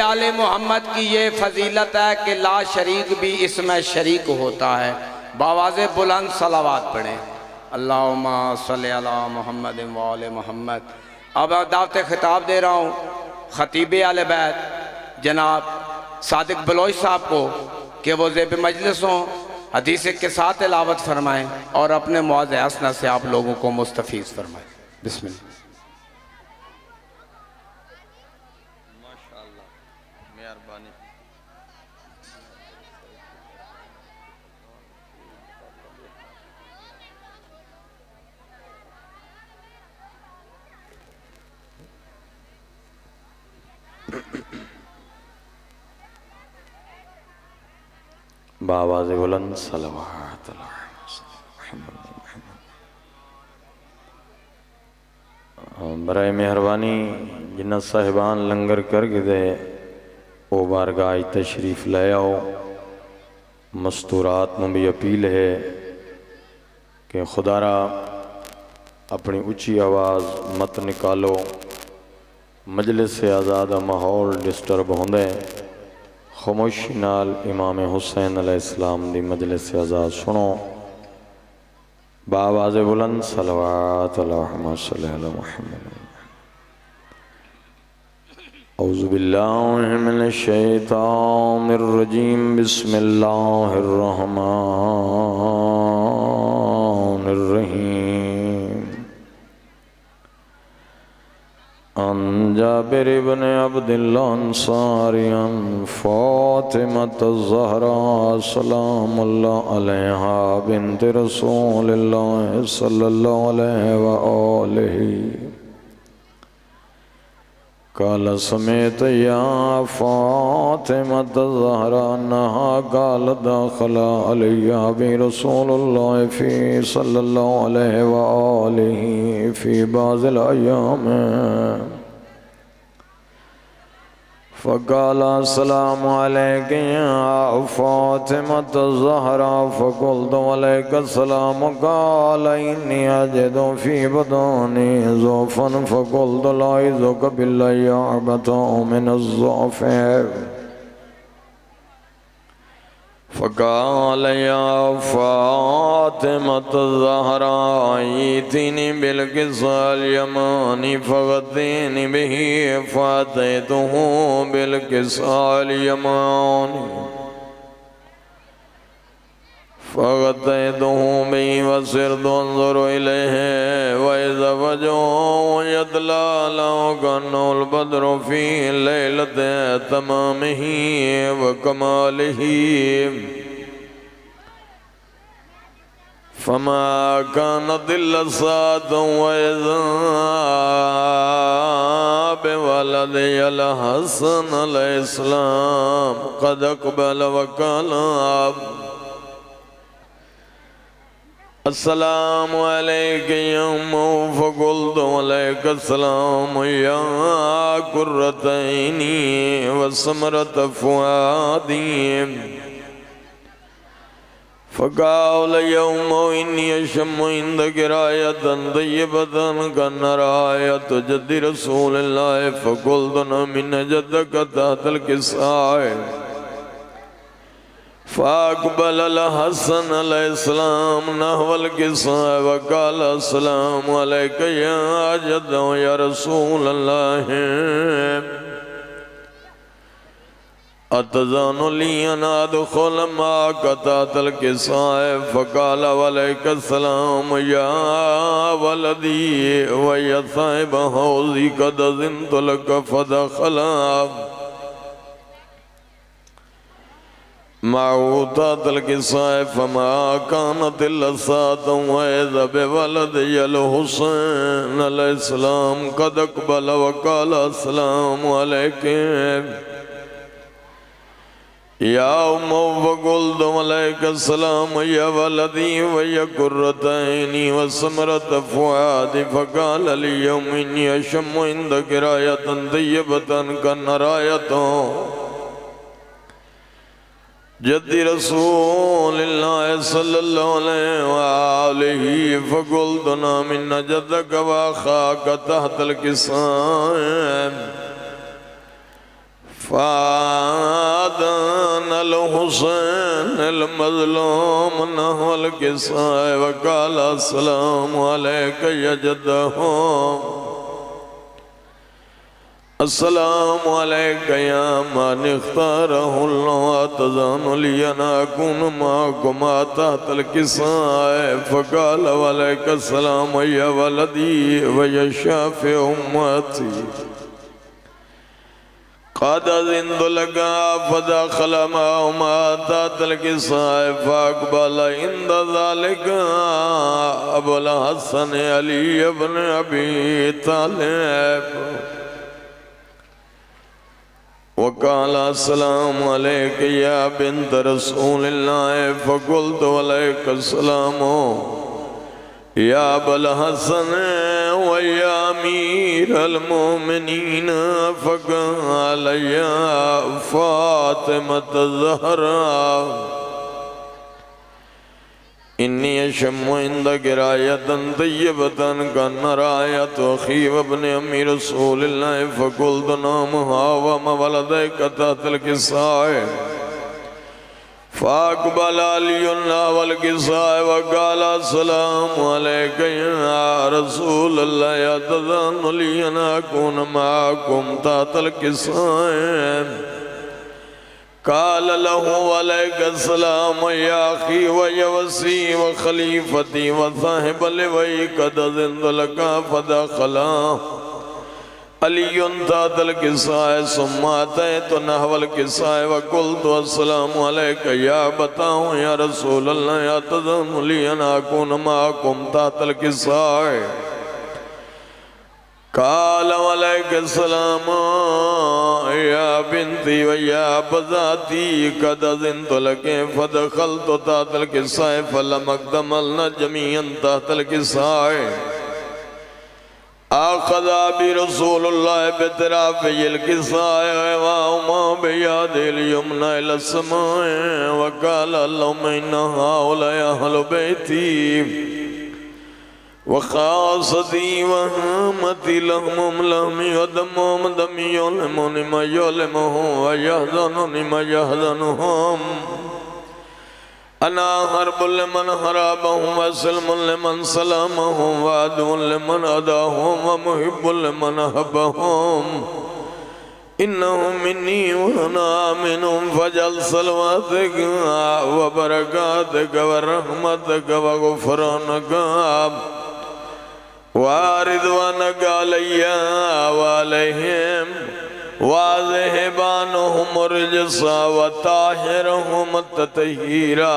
آل محمد کی یہ فضیلت ہے کہ لا شریک بھی اس میں شریک ہوتا ہے۔ بآواز بلند صلوات پڑھیں، اللہم صلی علی محمد و آل محمد۔ اب دعوت خطاب دے رہا ہوں خطیب اہل بیت جناب صادق بلوچ صاحب کو کہ وہ زیب مجلس ہوں، حدیث کے ساتھ تلاوت فرمائیں اور اپنے معاذ حسنہ سے آپ لوگوں کو مستفیض فرمائیں۔ بسم اللہ۔ بآواز بلند صلوات برائے مہربانی جنہ صاحبان لنگر کر گئے او بارگاہ تشریف لے آؤ۔ مستورات میں بھی اپیل ہے کہ خدا را اپنی اچھی آواز مت نکالو، مجلس سے آزادہ ماحول ڈسٹرب ہوندے، خاموشی نال امام حسین علیہ السلام دی مجلس سے آزاد سنو۔ بآواز بلند صلوات اللہم صلی علی محمد۔ اعوذ باللہ من الشیطان الرجیم، بسم اللہ الرحمن الرحیم۔ عن جابر بن عبد اللہ انصاری عن فاطمة الزہرا سلام اللہ علیہا بنت رسول اللہ صلی اللہ علیہ وآلہ قال سمیت یا فاطمة الزہرا انہا قال داخل علیہ برسول اللہ فی صلی اللہ علیہ وآلہ فی بعض الایام فقال السلام علیک یا فاطمة الزہرا فقلت علیک السلام قال انی اجد فی بدانی ضعفا فقلت لا اعوذک باللہ اعبت من الضعف فقال یا فاطمة الزہرا ایتنی بالقصاء الیمانی فغدینی بہی فاتیتہ بالقصاء الیمانی فغدیتہ بہی وصرت انظر الیہ وَإِذَا وَجْهُ يَتْلَى لَهُ كَأَنَّهُ الْبَدْرُ فِي لَيْلَةِ تَمَامِهِ وَكَمَالِهِ فما كانت إلا ساعة وإذا بولدي الحسن عليه السلام قد أقبل وقال السلام عليك يا أم فقلت عليك السلام يا قرة عيني وثمرة فؤادي فقال اليوم إني أشم عندك راية طيبة كأن راية جد رسول الله فقلت من جدك تحت الكساء فأقبل الحسن عليه السلام نحو الكساء وقال السلام عليك يا جد يا رسول الله اتذان لی ان ادخل معك تحت الكساء فقال وعليك السلام یا ولدی ویا صاحب حوضی قد اذنت لك فدخل معه تحت الكساء فما كانت الا ساعة واذا بولدي الحسين عليه السلام قد اقبل وقال السلام عليكم یا ام فقلت علیک السلام یا ولدی ویا قرۃ عینی وثمرۃ فؤادی فقال اليوم انی اشم عندک رایۃ طیبۃ کأن رایۃ جد رسول اللہ صلی اللہ علیہ وآلہ فقلت من جدک واخاک تحت الکساء فآذن الحسين المظلوم نحو الكساء وقال السلام عليك يا جده السلام عليك يا من اختاره الله تزان لي أن أكون معكم تحت الكساء فقال وعليك السلام يا ولدي ويا شافع أمتي قد أذنت لك فدخل معهما تحت الكساء فأقبل عند ذلك أبو الحسن علي بن أبي طالب وقال السلام عليك يا بنت رسول الله فقلت وعليك السلام يا أبا الحسن ويا أمير المؤمنين فقال يا فاطمة الزهراء إني أشم عندك راية طيبة كان راية أخي وابن أمي رسول الله فقلت نعم وما ولديك تحت الكساء فأقبل علي والكساء وقال السلام عليك يا رسول الله يتذن لي أن أكون معكم تحت الكساء قال له وعليك السلام يا أخي ويا وسي وخليفتي وصاحب لوي قد أذنت لك فدخلا علي تحت الكساء ثم أتيت نحو الكساء وقلت السلام عليك يا أبتاه يا رسول الله يتذن لي أن أكون معكم تحت الكساء قال وعليك السلام يا بنتي ويا بذاتي قد أذنت لك فدخلت تحت الكساء فلم اقدملنا جميعا تحت الكساء أخذ برسول الله بطرافي الكساء وهما بيد اليمنى إلى السماء وقال اللهم إن هؤلاء أهل بيتي وخاصتي وهمتي لهم لهمي ودمهم دمي يلمني ما يلمهم ويحزنني ما يحزنهم أنا حرب لمن حرابهم وسلم لمن سلامهم وعدو لمن أداهم ومحب لمن أحبهم إنهم مني وأنا منهم فجل صلواتك وبركاتك ورحمتك وغفرانك ورضوانك علي وعليهم وذهب عنهم الرجس وطهرهم تطهيرا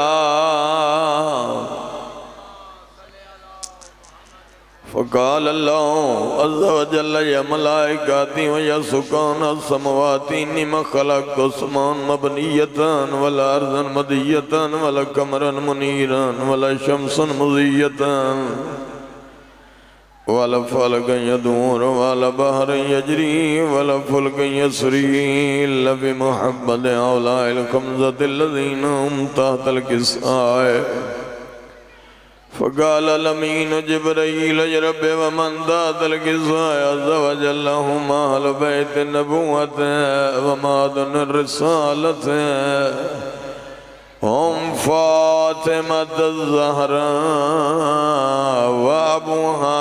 فقال الله عز وجل يا ملائكتي ويا سكان السماوات إني ما خلقت السماء مبنية ولا أرضا مدية ولا قمرا منيرا ولا شمسا مضية ولا فلكا يدور ولا بحر يجري ولا فلك يسري إلا بمحمد هؤلاء الخمسة الذين هم تحت الكساء فقال الأمين جبريل يا رب ومن تحت الكساء عز وجل هم أهل بيت النبوة ومعدن الرسالة هم فاطمة الزهراء وأبوها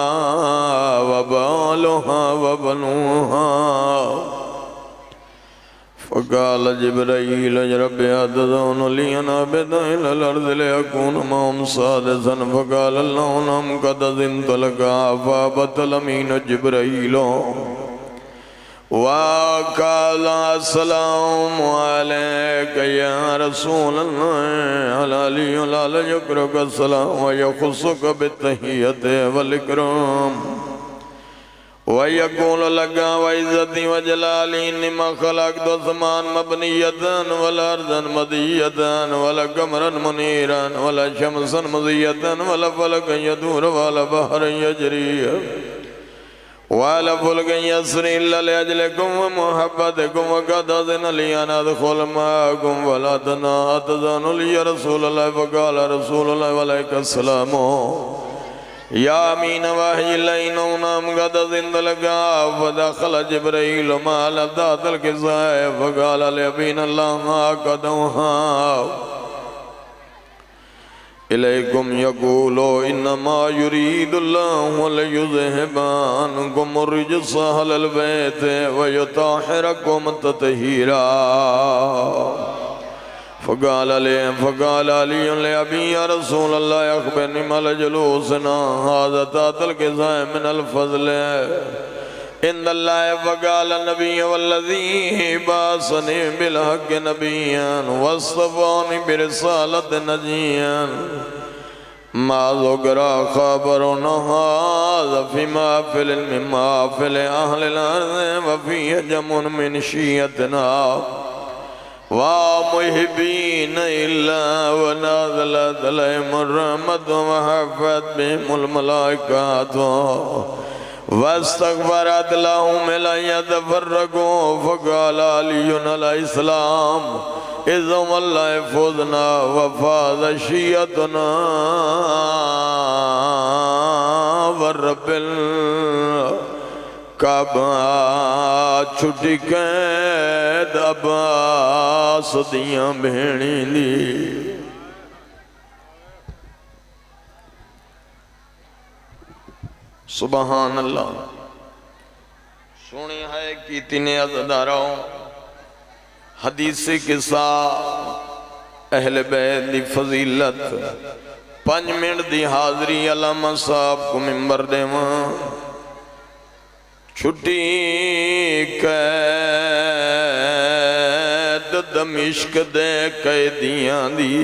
وبالها وبنوها فقال جبريل يا رب أتذون لي أن أبد إلى الأرض ليكون معهم سادسا فقال الله نعم قد أذنت لك فأبت الأمين جبريل وقال السلام عليك يا رسول الله على علي لا يكرك السلام ويخصك بالتحية والإكرام ويقول لك وعزتي وجلالي إنما خلقت السماء مبنية ولا أرضا مضية ولا قمرا منيرا ولا شمسا مضية ولا فلكا يدور ولا بحر يجري ولا فلك يسري إلا لأجلكم ومحبتكم وقد أذن لي أن أدخل معكم ولا تأذن لي يا رسول الله فقال رسول الله وعليك السلام یا امین وحی لینو نام گد زند لگا فدخل جبرائیل مال ذات القصائے فقال لابین اللہ قدوہا الیکم یقولو انما یرید اللہ لیذہب عنکم الرجس اہل البیت ویطہرکم تطہیرا فقال علی لابی یا رسول اللہ اخبرنی مال جلوسنا هذا ذات القصائے من الفضل ان اللہ فقال النبی والذی باسنی بالحق نبیاً واصطفانی برسالت نجیاً ما ذکر خبرنا هذا فی محفل من محفل اہل الارض وفی جمع من شیعتنا ومحبین الا ونازلت علیہم الرحمت وحفت بهم الملائکات واستغفرت لهم لن يتفرقوا فقال علي عليه السلام اذن والله فوزنا وفاز شيعتنا والرب الكعبہ چھٹی قید عباس دیاں بھیڑی دی سبحان اللہ سنی ہے کی تینے عزداروں حدیث قصہ اہل بیت دی فضیلت 5 منٹ دی حاضری علامہ صاحب کو ممبر دے وہاں چھٹی قید دمشق دے قیدیاں دی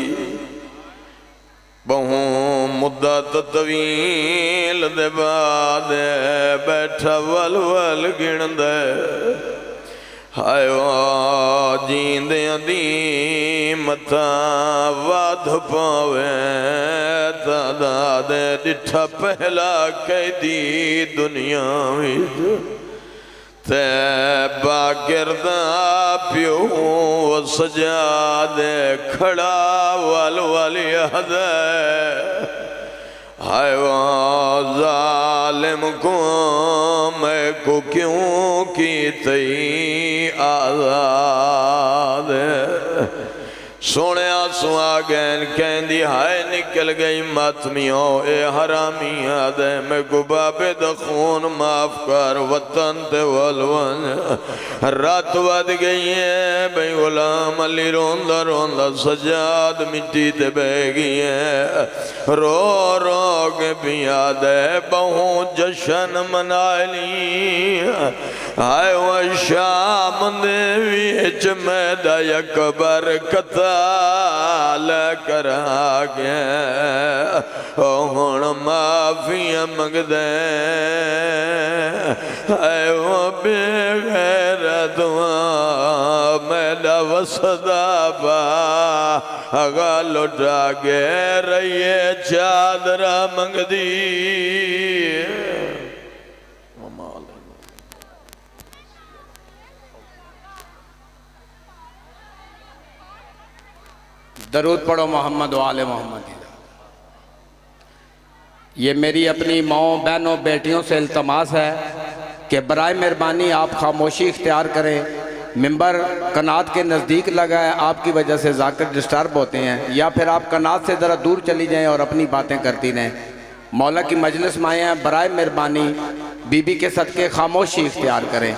بہوں مدت طویل دے بعد بیٹھا ول گن دے ہائے جیندیاں دی متا واد پاوے تادا دے ڈٹھا پہلا قیدی دنیا ویج تے باگردہ پیو سجاد کھڑا والی حدے ہائے ظالم کو میں کو کیوں کی تی آزاد سونے آنسو آگین کہندی ہائے نکل گئی ماتمیوں اے حرامیاں دے میں کو بابے دخون معاف کر وطن تے والون رات ود گئی ہے بھئی غلام علی روندہ روندہ سجاد مٹی تے بے گئی ہے رو رو کے پیا دے بہوں جشن منائلی ہائے وہ شام دے ویچ میدہ یک برکتہ لکر آگے ہون معافیاں مگ دے اے وہ بے غیرت میڈا وسدا با اگا لٹا گے رہیے چادرہ مگ دی درود پڑھو محمد و آل محمد. یہ میری اپنی ماؤں بہنوں بیٹیوں سے التماس ہے کہ برائے مہربانی آپ خاموشی اختیار کریں. ممبر قنات کے نزدیک لگا ہے، آپ کی وجہ سے ذاکر ڈسٹرب ہوتے ہیں، یا پھر آپ قنات سے ذرا دور چلی جائیں اور اپنی باتیں کرتی رہیں. مولا کی مجلس میں آئے ہیں، برائے مہربانی بی بی کے صدقے خاموشی اختیار کریں.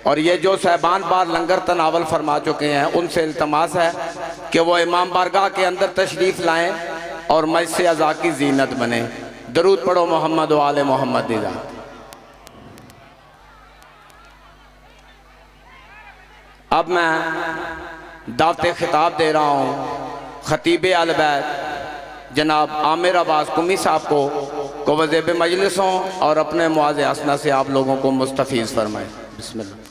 اور یہ جو صاحبان بار لنگر تناول فرما چکے ہیں ان سے التماس ہے کہ وہ امام بارگاہ کے اندر تشریف لائیں اور مجلس عزا کی زینت بنیں. درود پڑھو محمد و آل محمد دی ذات. اب میں دعوت خطاب دے رہا ہوں خطیب اہل بیت جناب عامر عباس قمی صاحب کو وزیب مجلسوں اور اپنے معاذ اسنا سے آپ لوگوں کو مستفیض فرمائیں. بسم اللہ.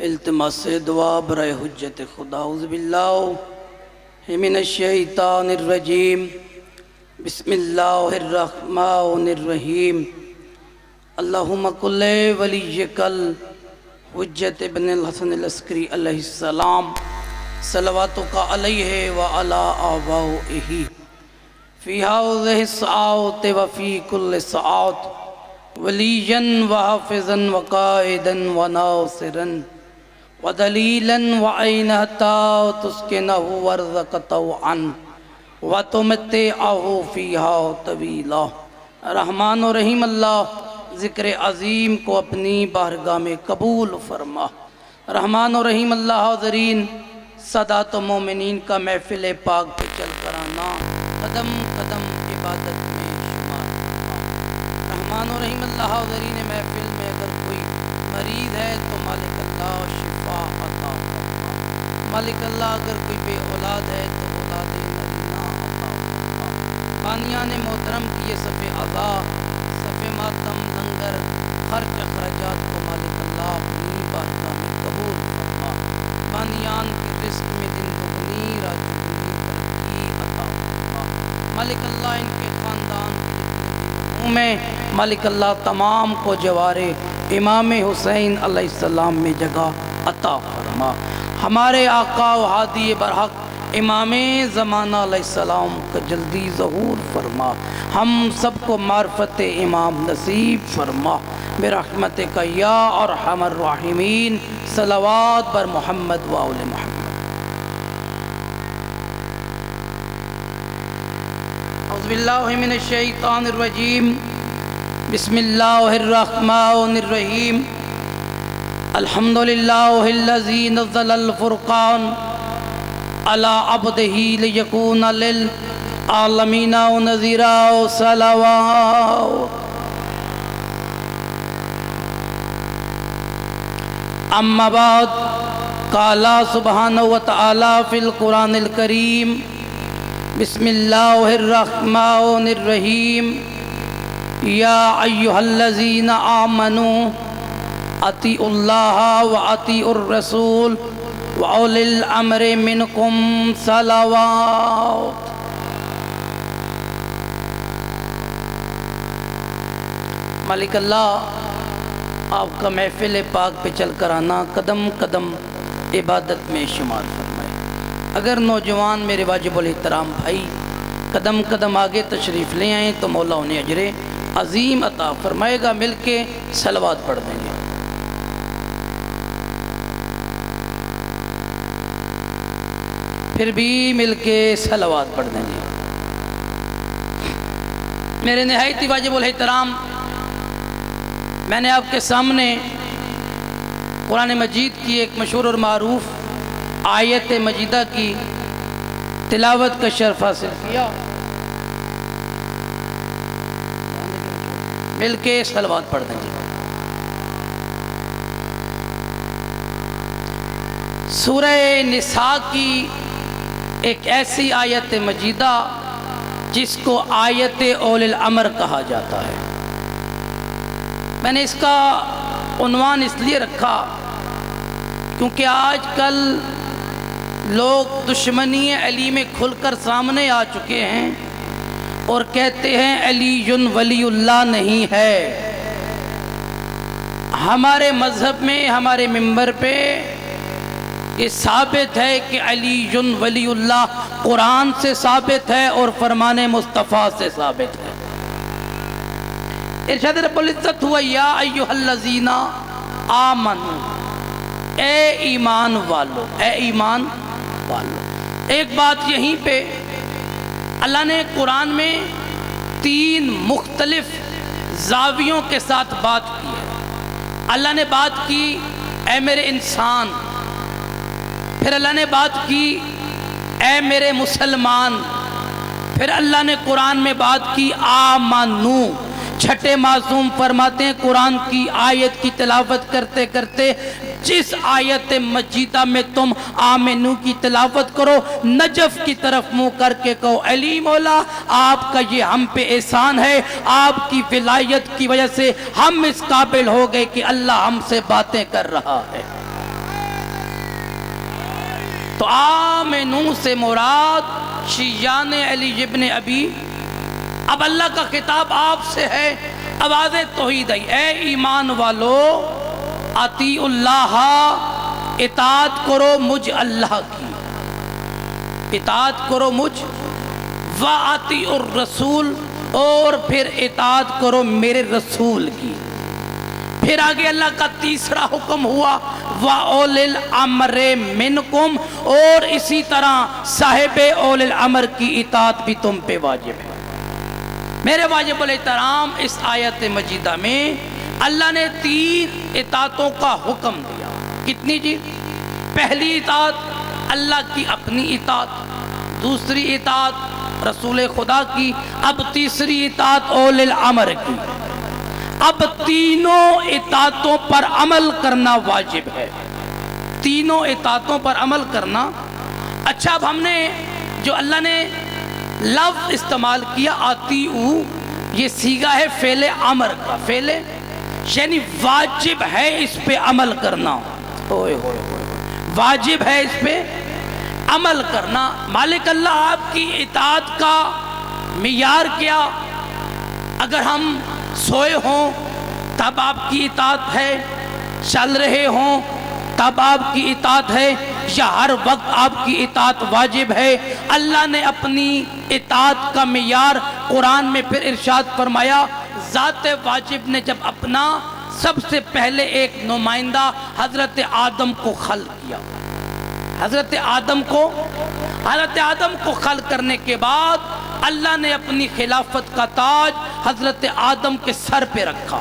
التماس دعا برائے حجت خدا. اعوذ باللہ من الشیطان الرجیم. بسم اللہ الرحمن الرحیم. اللہم کل ولیک حجت ابن الحسن العسکری علیہ السلام صلواتک علیہ وعلی آبائہ فی هذه الساعات وفی کل ساعات ولیجا وحافظا وقائدا وناصرا ودلیلا وعینا حتی تسکنہ ورزق طوعا وتمتعہ فیہا طویلا۔ رحمان و رحیم اللہ ذکر عظیم کو اپنی بارگاہ میں قبول فرما۔ رحمان و رحیم اللہ حاضرین سادات و مومنین کا محفل پاک پہ چل کر آنا قدم قدم عبادت میں شمار فرما۔ رحمان و رحیم اللہ حاضرین محفل میں اگر کوئی مریض ہے تو مالک اللہ شفا عطا فرما۔ مالک اللہ اگر کوئی بے اولاد ہے تو اولاد نرینہ عطا فرما۔ بانیان محترم کی یہ صف عزا صف ماتم لنگر خرچ اخراجات کو مالک اللہ اپنی بارگاہ میں قبول فرما۔ بانیان کی رزق میں دن دگنی رات چگنی ترقی عطا فرما۔ مالک اللہ ان کے خاندان کے جتنے میں مالک اللہ تمام کو جوار امام حسین علیہ السلام میں جگہ عطا فرما۔ ہمارے آقا و ہادی برحق امام زمانہ علیہ السلام کا جلدی ظہور فرما۔ ہم سب کو معرفت امام نصیب فرما برحمتک یا ارحم الراحمین۔ صلوات بر محمد و آل محمد۔ اعوذ باللہ من الشیطان الرجیم، بسم اللہ الرحمن الرحیم۔ الحمدللہ الذی نزل الفرقان علی عبدہ لیکون للعالمین نذیرا صلوات۔ اما بعد، قال سبحانہ وتعالی فی القرآن الکریم، بسم اللہ الرحمن الرحیم، یا ایہا الذین آمنوا اطیعوا اللہ واطیعوا الرسول وَأُولِي الْأَمْرِ مِنْكُمْ صَلَوَاتٌ۔ مالک اللہ آپ کا محفل پاک پہ چل کر آنا قدم قدم عبادت میں شمار فرمائے۔ اگر نوجوان میرے واجب الاحترام بھائی قدم قدم آگے تشریف لے آئیں تو مولا انہیں اجر عظیم عطا فرمائے گا۔ مل کے صلوات پڑھ دیں گے۔ پھر بھی مل کے صلوات پڑھ دیں گے۔ میرے نہایت واجب الاحترام، میں نے آپ کے سامنے قرآن مجید کی ایک مشہور اور معروف آیت مجیدہ کی تلاوت کا شرف حاصل کیا۔ مل کے صلوات پڑھ دیں گے۔ سورہ نساء کی ایک ایسی آیت مجیدہ جس کو آیت اولی الامر کہا جاتا ہے۔ میں نے اس کا عنوان اس لیے رکھا کیونکہ آج کل لوگ دشمنی علی میں کھل کر سامنے آ چکے ہیں اور کہتے ہیں علی ولی اللہ نہیں ہے۔ ہمارے مذہب میں ہمارے منبر پہ یہ ثابت ہے کہ علی ولی اللہ قرآن سے ثابت ہے اور فرمان مصطفیٰ سے ثابت ہے۔ ارشاد رب العزت ہوا یا ایہا الذین آمنوا، اے ایمان والو، اے ایمان والو۔ ایک بات یہیں پہ اللہ نے قرآن میں 3 مختلف زاویوں کے ساتھ بات کی ہے۔ اللہ نے بات کی اے میرے انسان، پھر اللہ نے بات کی اے میرے مسلمان، پھر اللہ نے قرآن میں بات کی آمنو۔ چھٹے معصوم فرماتے ہیں قرآن کی آیت کی تلاوت کرتے کرتے جس آیت مجیدہ میں تم آمنو کی تلاوت کرو نجف کی طرف منہ کر کے کہو علی مولا آپ کا یہ ہم پہ احسان ہے، آپ کی ولایت کی وجہ سے ہم اس قابل ہو گئے کہ اللہ ہم سے باتیں کر رہا ہے۔ تو آمنو سے مراد شیعان علی ابن ابی، اب اللہ کا خطاب آپ سے ہے، آواز توحید ہے، اے ایمان والو اطیع اللہ، اطاعت کرو مجھ اللہ کی، اطاعت کرو مجھ، وَأَطِیعُ الرَّسُولِ، اور پھر اطاعت کرو میرے رسول کی۔ پھر آگے اللہ کا تیسرا حکم ہوا وَأُولِي الْأَمْرِ مِنْکُمْ، اور اسی طرح صاحب اولی الامر کی اطاعت بھی تم پہ واجب ہے۔ میرے واجب الاحترام، اس آیت مجیدہ میں اللہ نے 3 اطاعتوں کا حکم دیا۔ کتنی جی؟ پہلی اطاعت اللہ کی اپنی اطاعت، دوسری اطاعت رسول خدا کی، اب تیسری اطاعت اولی الامر کی۔ اب تینوں اطاعتوں پر عمل کرنا واجب ہے، تینوں اطاعتوں پر عمل کرنا۔ اچھا، اب ہم نے جو اللہ نے لفظ استعمال کیا اطیعو، یہ صیغہ ہے فعل امر کا، فعل یعنی واجب ہے اس پہ عمل کرنا، واجب ہے اس پہ عمل کرنا۔ مالک اللہ آپ کی اطاعت کا معیار کیا؟ اگر ہم سوئے ہوں تب آپ کی اطاعت ہے، چل رہے ہوں تب آپ کی اطاعت ہے، یا ہر وقت آپ کی اطاعت واجب ہے؟ اللہ نے اپنی اطاعت کا معیار قرآن میں پھر ارشاد فرمایا، ذات واجب نے جب اپنا سب سے پہلے ایک نمائندہ حضرت آدم کو خلق کیا، حضرت آدم کو خلق کرنے کے بعد اللہ نے اپنی خلافت کا تاج حضرت آدم کے سر پہ رکھا۔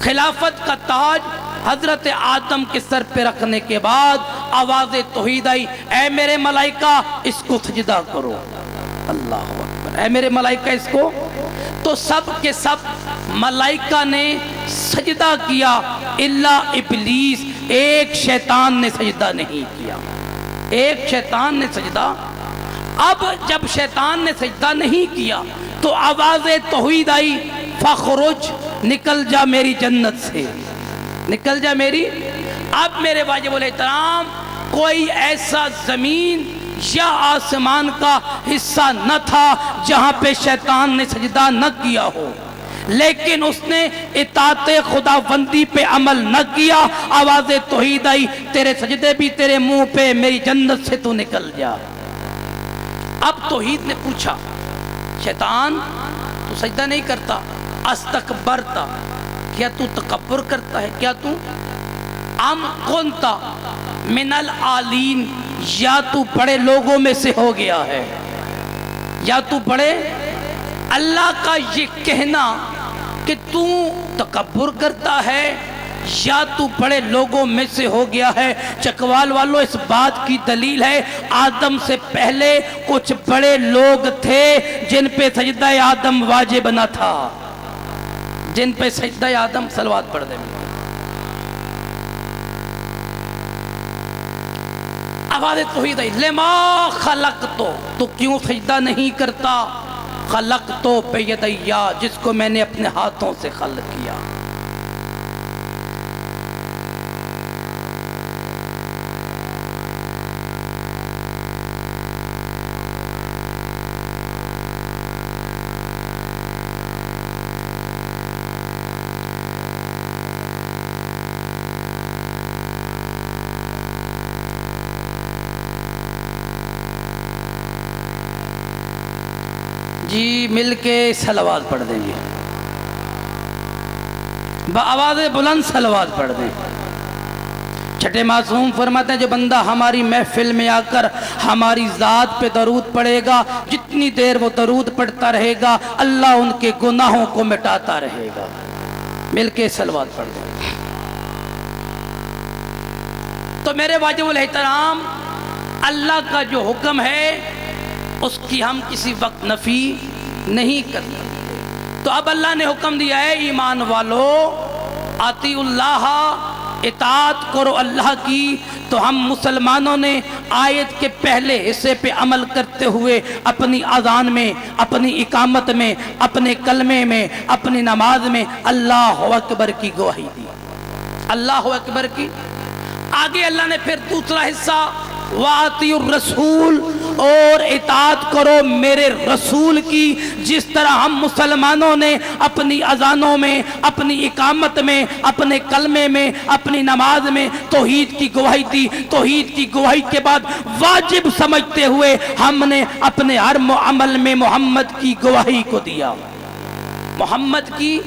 خلافت کا تاج حضرت آدم کے سر پہ رکھنے کے بعد آواز توحید آئی، اے میرے ملائکہ اس کو سجدہ کرو۔ اللہ اکبر، اے میرے ملائکہ اس کو، تو سب کے سب ملائکہ نے سجدہ کیا الا ابلیس، ایک شیطان نے سجدہ نہیں کیا، ایک شیطان نے سجدہ۔ اب جب شیطان نے سجدہ نہیں کیا تو آواز توحید آئی، فخرج، نکل جا میری جنت سے، نکل جا میری۔ اب میرے واجب الاحترام، کوئی ایسا زمین یا آسمان کا حصہ نہ تھا جہاں پہ شیطان نے سجدہ نہ کیا ہو، لیکن اس نے اطاعت خداوندی پہ عمل نہ کیا۔ آواز توحید آئی، تیرے سجدے بھی تیرے منہ پہ، میری جنت سے تو نکل جا۔ اب توحید نے پوچھا، شیطان تو سجدہ نہیں کرتا، استکبرتا، کیا تو تکبر کرتا ہے؟ کیا تو ام کنتا من العالین، یا تو بڑے لوگوں میں سے ہو گیا ہے، یا تو بڑے۔ اللہ کا یہ کہنا کہ تو تکبر کرتا ہے یا تو بڑے لوگوں میں سے ہو گیا ہے، چکوال والوں اس بات کی دلیل ہے آدم سے پہلے کچھ بڑے لوگ تھے جن پہ سجدہ آدم واجب نہ تھا، جن پہ سجدہ آدم، صلوات پڑھ دیں۔ آواز توحید آئی، لما خلقتو، تو کیوں سجدہ نہیں کرتا؟ خلقتو بیدیا، جس کو میں نے اپنے ہاتھوں سے خلق کیا۔ جی مل کے صلوات پڑھ دیں جی، بآواز بلند صلوات پڑھ دیں۔ چھٹے معصوم فرماتے ہیں جو بندہ ہماری محفل میں آ کر ہماری ذات پہ درود پڑھے گا، جتنی دیر وہ درود پڑھتا رہے گا اللہ ان کے گناہوں کو مٹاتا رہے گا۔ مل کے صلوات پڑھ دیں۔ تو میرے واجب الاحترام، اللہ کا جو حکم ہے اس کی ہم کسی وقت نفی نہیں کر سکتے۔ تو اب اللہ نے حکم دیا ہے ایمان والو، اطیعوا اللہ، اطاعت کرو اللہ کی۔ تو ہم مسلمانوں نے آیت کے پہلے حصے پہ عمل کرتے ہوئے اپنی اذان میں، اپنی اقامت میں، اپنے کلمے میں، اپنی نماز میں اللہ اکبر کی گواہی دی، اللہ اکبر کی۔ آگے اللہ نے پھر دوسرا حصہ وَأَطِیعُوا الرَّسُولَ، اور اطاعت کرو میرے رسول کی، جس طرح ہم مسلمانوں نے اپنی اذانوں میں، اپنی اقامت میں، اپنے کلمے میں، اپنی نماز میں توحید کی گواہی دی۔ توحید کی گواہی کے بعد واجب سمجھتے ہوئے ہم نے اپنے ہر عمل میں محمد کی گواہی کو دیا، محمد کی۔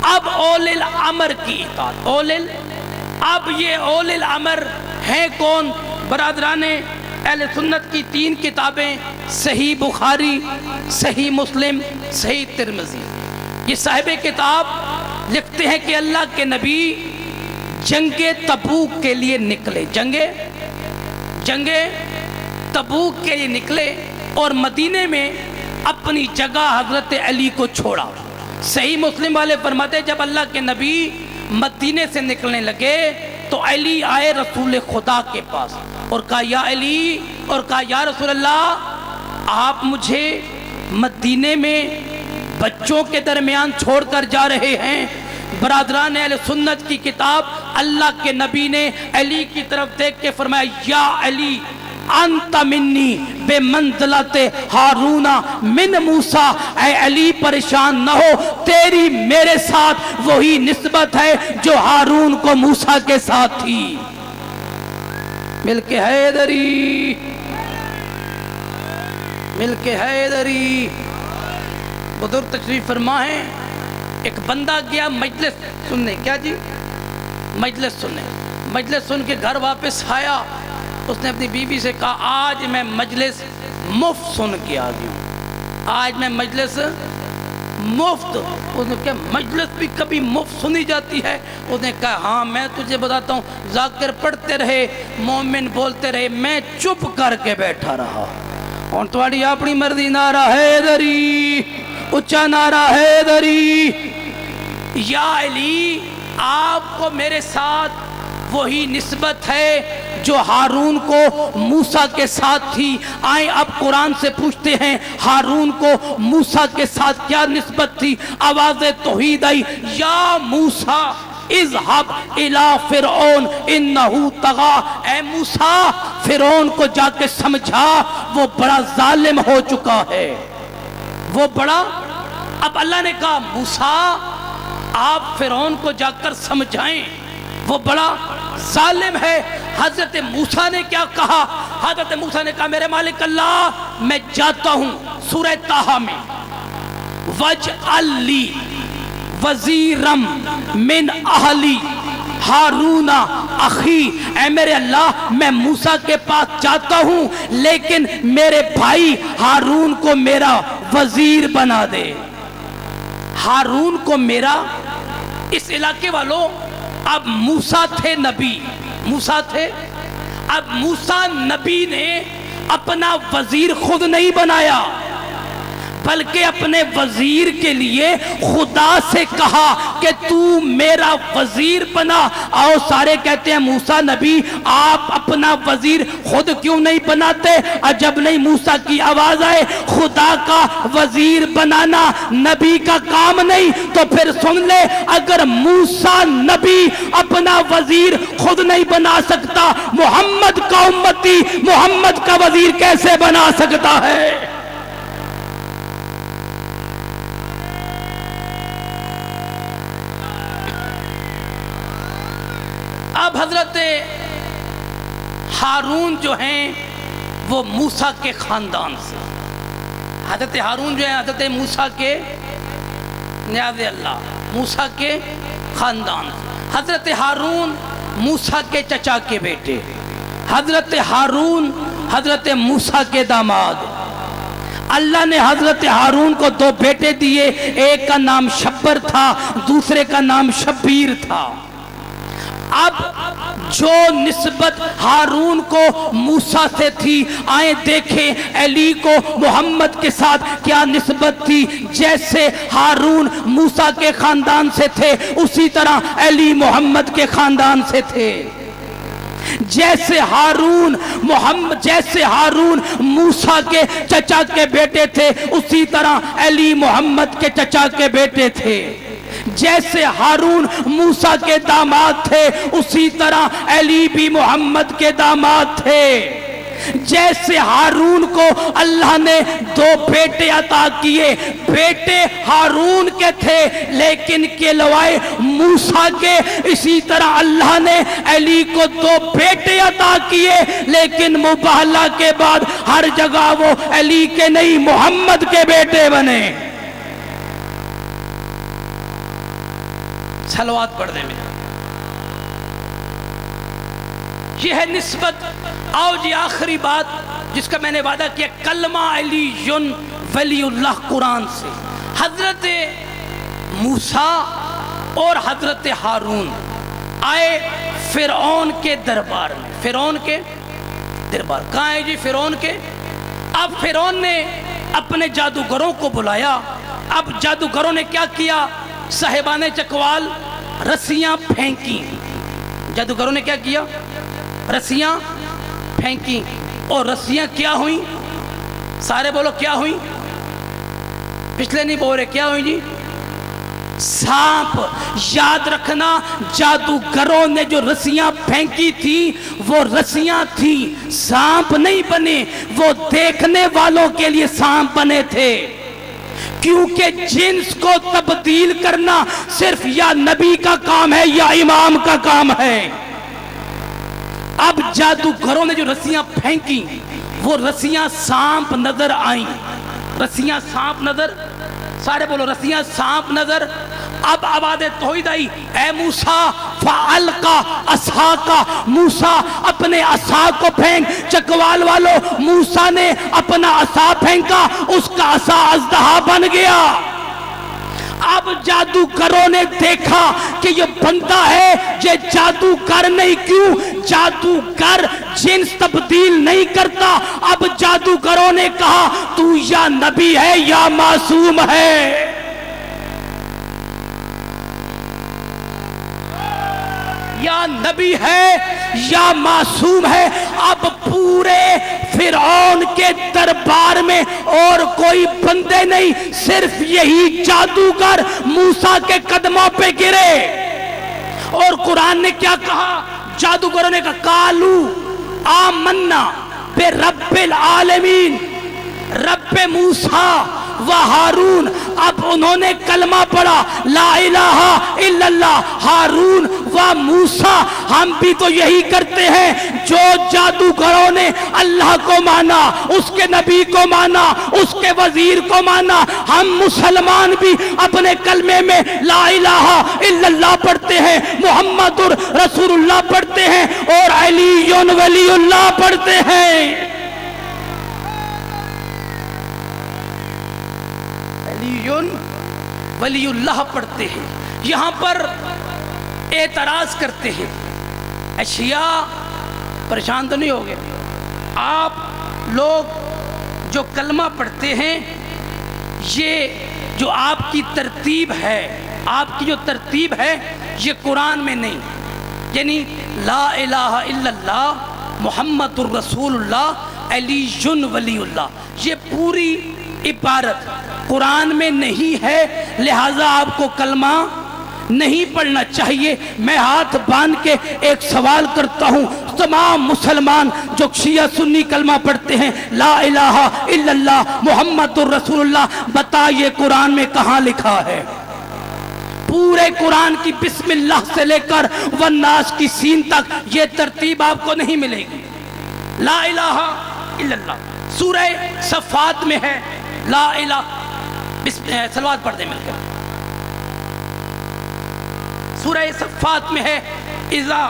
اب اولی الامر کی اطاعت، اب یہ اولی الامر ہیں کون؟ برادران اہل سنت کی 3 کتابیں، صحیح بخاری، صحیح مسلم، صحیح ترمذی۔ یہ صاحب کتاب لکھتے ہیں کہ اللہ کے نبی جنگ تبوک کے لیے نکلے، جنگ تبوک کے لیے نکلے اور مدینے میں اپنی جگہ حضرت علی کو چھوڑا۔ صحیح مسلم والے فرماتے ہیں جب اللہ کے نبی مدینے سے نکلنے لگے تو علی آئے رسول خدا کے پاس اور کہا یا علی، اور کہا یا رسول اللہ آپ مجھے مدینے میں بچوں کے درمیان چھوڑ کر جا رہے ہیں۔ برادران اہل سنت کی کتاب، اللہ کے نبی نے علی کی طرف دیکھ کے فرمایا یا علی انت منی بے منزلت ہارون من موسیٰ، اے علی پریشان نہ ہو، تیری میرے ساتھ وہی نسبت ہے جو ہارون کو موسیٰ کے ساتھ تھی۔ مل کے حیدری، مل کے حیدری۔ بزرگ تشریف فرما ہے، ایک بندہ گیا مجلس سننے، کیا جی؟ مجلس سننے، مجلس سن کے گھر واپس آیا، اس نے اپنی بیوی سے کہا آج میں مجلس مفت سن کے آ گیا ہوں، آج میں مجلس مفت۔ اس نے کہا مجلس بھی کبھی مفت سنی جاتی ہے؟ اس نے کہا ہاں، میں تجھے بتاتا ہوں، ذاکر پڑھتے رہے، مومن بولتے رہے، میں چپ کر کے بیٹھا رہا، اور تمہاری اپنی مرضی۔ نعرہ حیدری، اچھا نعرہ حیدری۔ یا علی آپ کو میرے ساتھ وہی نسبت ہے جو ہارون کو موسیٰ کے ساتھ تھی۔ آئیں اب قرآن سے پوچھتے ہیں ہارون کو موسیٰ کے ساتھ کیا نسبت تھی؟ آواز توحید آئی، یا موسیٰ اذهب الى فرعون انہو طغا، اے موسیٰ فرعون کو جا کے سمجھا وہ بڑا ظالم ہو چکا ہے، وہ بڑا۔ اب اللہ نے کہا موسیٰ آپ فرعون کو جا کر سمجھائیں وہ بڑا ظالم ہے۔ حضرت موسیٰ نے کیا کہا؟ حضرت موسیٰ نے کہا میرے مالک اللہ میں جاتا ہوں، سورہ طٰہٰ میں وَاجْعَلْ لِي وَزِيرًا مِّنْ أَهْلِي ہارون اخی، اے میرے اللہ میں موسیٰ کے پاس جاتا ہوں لیکن میرے بھائی ہارون کو میرا وزیر بنا دے، ہارون کو میرا۔ اس علاقے والوں اب موسیٰ تھے نبی، موسیٰ تھے، اب موسیٰ نبی نے اپنا وزیر خود نہیں بنایا بلکہ اپنے وزیر کے لیے خدا سے کہا کہ تو میرا وزیر بنا۔ آؤ سارے کہتے ہیں موسیٰ نبی آپ اپنا وزیر خود کیوں نہیں بناتے؟ عجب نہیں موسیٰ کی آواز آئے خدا کا وزیر بنانا نبی کا کام نہیں، تو پھر سن لے اگر موسیٰ نبی اپنا وزیر خود نہیں بنا سکتا، محمد کا امتی محمد کا وزیر کیسے بنا سکتا ہے؟ اب حضرت ہارون جو ہیں وہ موسیٰ کے خاندان سے، حضرت ہارون جو ہیں حضرت موسیٰ کے نیاز اللہ، موسیٰ کے خاندان سے۔ حضرت ہارون موسیٰ کے چچا کے بیٹے، حضرت ہارون حضرت موسیٰ کے داماد۔ اللہ نے حضرت ہارون کو 2 بیٹے دیے، ایک کا نام شبر تھا دوسرے کا نام شبیر تھا۔ اب جو نسبت ہارون کو موسیٰ سے تھی، آئیں دیکھیں علی کو محمد کے ساتھ کیا نسبت تھی۔ جیسے ہارون موسیٰ کے خاندان سے تھے اسی طرح علی محمد کے خاندان سے تھے۔ جیسے ہارون موسیٰ کے چچا کے بیٹے تھے اسی طرح علی محمد کے چچا کے بیٹے تھے۔ جیسے ہارون موسیٰ کے داماد تھے اسی طرح علی بھی محمد کے داماد تھے۔ جیسے ہارون کو اللہ نے 2 بیٹے عطا کیے، بیٹے ہارون کے تھے لیکن کہلوائے موسیٰ کے، اسی طرح اللہ نے علی کو 2 بیٹے عطا کیے لیکن مباہلہ کے بعد ہر جگہ وہ علی کے نہیں محمد کے بیٹے بنے۔ صلوات پڑھ دیں میرے، یہ ہے نسبت۔ آؤ جی آخری بات جس کا میں نے وعدہ کیا، کلمہ علی ولی اللہ قرآن سے۔ حضرت موسیٰ اور حضرت ہارون آئے فرعون کے دربار میں۔ فرعون کے دربار کہاں ہے جی؟ فرعون کے۔ اب فرعون نے اپنے جادوگروں کو بلایا۔ اب جادوگروں نے کیا کیا؟ صاحبان چکوال رسیاں پھینکی۔ جادوگروں نے کیا کیا؟ رسیاں پھینکی، اور رسیاں کیا ہوئیں؟ سارے بولو کیا ہوئیں؟ پچھلے نہیں بول رہے، کیا ہوئیں جی؟ سانپ۔ یاد رکھنا جادوگروں نے جو رسیاں پھینکی تھی وہ رسیاں تھیں، سانپ نہیں بنے، وہ دیکھنے والوں کے لیے سانپ بنے تھے، کیونکہ جنس کو تبدیل کرنا صرف یا نبی کا کام ہے یا امام کا کام ہے۔ اب جادوگروں نے جو رسیاں پھینکی وہ رسیاں سانپ نظر آئیں۔ رسیاں سانپ نظر، سارے بولو رسیاں سانپ نظر۔ اب آواز توحید آئی، اے موسیٰ فَأَلْقَى عَصَاكَ، موسیٰ اپنے عصا کو پھینک۔ چکوال والو، موسیٰ نے اپنا عصا پھینکا، اس کا عصا اژدہا بن گیا۔ اب جادوگروں نے دیکھا کہ یہ بندہ ہے، یہ جادوگر نہیں، کیوں؟ جادوگر جنس تبدیل نہیں کرتا۔ اب جادوگروں نے کہا تو یا نبی ہے یا معصوم ہے۔ یا نبی ہے یا معصوم ہے۔ اب پورے فرعون کے دربار میں اور کوئی بندے نہیں، صرف یہی جادوگر موسیٰ کے قدموں پہ گرے۔ اور قرآن نے کیا کہا؟ جادوگروں نے کہا قالو آمنا برب العالمین، رب موسیٰ و ہارون۔ اب انہوں نے کلمہ پڑھا لا الہ الا اللہ ہارون و موسیٰ۔ ہم بھی تو یہی کرتے ہیں، جو جادوگروں نے اللہ کو مانا، اس کے نبی کو مانا، اس کے وزیر کو مانا، ہم مسلمان بھی اپنے کلمے میں لا الہ الا اللہ پڑھتے ہیں، محمد رسول اللہ پڑھتے ہیں، اور علی ولی اللہ پڑھتے ہیں۔ ولی اللہ پڑھتے ہیں۔ یہاں پر اعتراض کرتے ہیں، اشیاء پریشان تو نہیں ہوگے آپ لوگ جو کلمہ پڑھتے ہیں؟ یہ جو آپ کی ترتیب ہے، آپ کی جو ترتیب ہے یہ قرآن میں نہیں، یعنی لا الہ الا اللہ محمد الرسول اللہ علی ولی اللہ، یہ پوری عبارت قرآن میں نہیں ہے، لہٰذا آپ کو کلمہ نہیں پڑھنا چاہیے۔ میں ہاتھ باندھ کے ایک سوال کرتا ہوں، تمام مسلمان جو شیعہ سنی کلمہ پڑھتے ہیں لا الہ الا اللہ محمد الرسول اللہ، بتائیے قرآن میں کہاں لکھا ہے؟ پورے قرآن کی بسم اللہ سے لے کر والناس کی سین تک یہ ترتیب آپ کو نہیں ملے گی۔ لا الہ الا اللہ سورہ صفات میں ہے، لا الہ، صلوات پڑھ دیں مل کر، سورہ صفات میں ہے اذا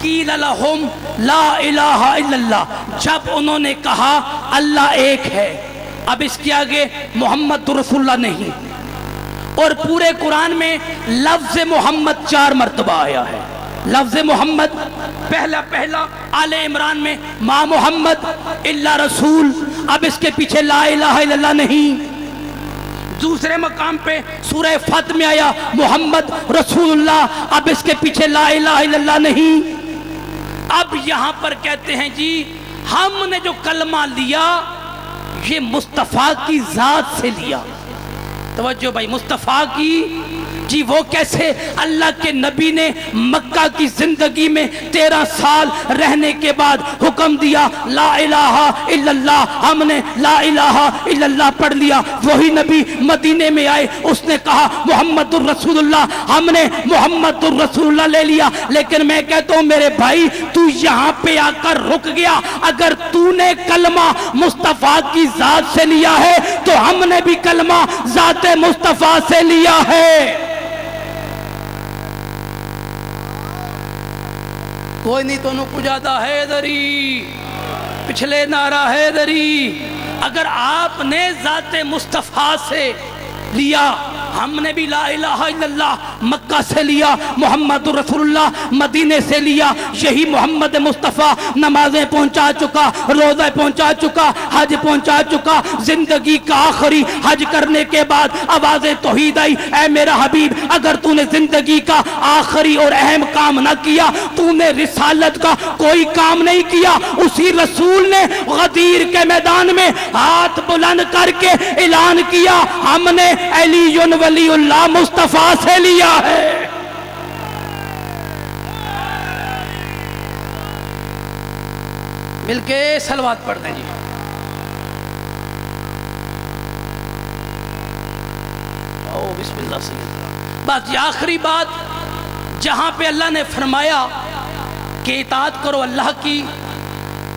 قیل لہم لا الہ الا اللہ، جب انہوں نے کہا اللہ ایک ہے۔ اب اس کے آگے محمد رسول اللہ نہیں، اور پورے قرآن میں لفظ محمد 4 مرتبہ آیا ہے۔ لفظ محمد پہلا آل عمران میں ما محمد الا رسول، اب اس کے پیچھے لا الہ الا اللہ نہیں۔ دوسرے مقام پہ سورہ فتح میں آیا محمد رسول اللہ، اب اس کے پیچھے لا الہ الا اللہ نہیں۔ اب یہاں پر کہتے ہیں جی ہم نے جو کلمہ لیا یہ مصطفیٰ کی ذات سے لیا۔ توجہ بھائی، مصطفیٰ کی جی وہ کیسے؟ اللہ کے نبی نے مکہ کی زندگی میں 13 سال رہنے کے بعد حکم دیا لا الہ الا اللہ، ہم نے لا الہ الا اللہ پڑھ لیا۔ وہی نبی مدینے میں آئے، اس نے کہا محمد الرسول اللہ، ہم نے محمد الرسول اللہ لے لیا۔ لیکن میں کہتا ہوں میرے بھائی، تو یہاں پہ آ کر رک گیا۔ اگر تو نے کلمہ مصطفیٰ کی ذات سے لیا ہے تو ہم نے بھی کلمہ ذات مصطفیٰ سے لیا ہے۔ کوئی نہیں تو پجادہ حیدری، پچھلے نعرہ حیدری۔ اگر آپ نے ذات مصطفیٰ سے لیا، ہم نے بھی لا الہ الا اللہ مکہ سے لیا، محمد رسول اللہ مدینے سے لیا۔ یہی محمد مصطفیٰ نمازیں پہنچا چکا، روزہ پہنچا چکا، حج پہنچا چکا۔ زندگی کا آخری حج کرنے کے بعد آواز توحید آئی، اے میرا حبیب اگر تو نے زندگی کا آخری اور اہم کام نہ کیا، تو نے رسالت کا کوئی کام نہیں کیا۔ اسی رسول نے غدیر کے میدان میں ہاتھ بلند کر کے اعلان کیا، ہم نے علی ولی اللہ مصطفیٰ سے لیا ہے۔ مل کے صلوات پڑھ دیں جی۔ او بسم اللہ سید۔ بس یہ آخری بات جہاں پہ اللہ نے فرمایا کہ اطاعت کرو اللہ کی،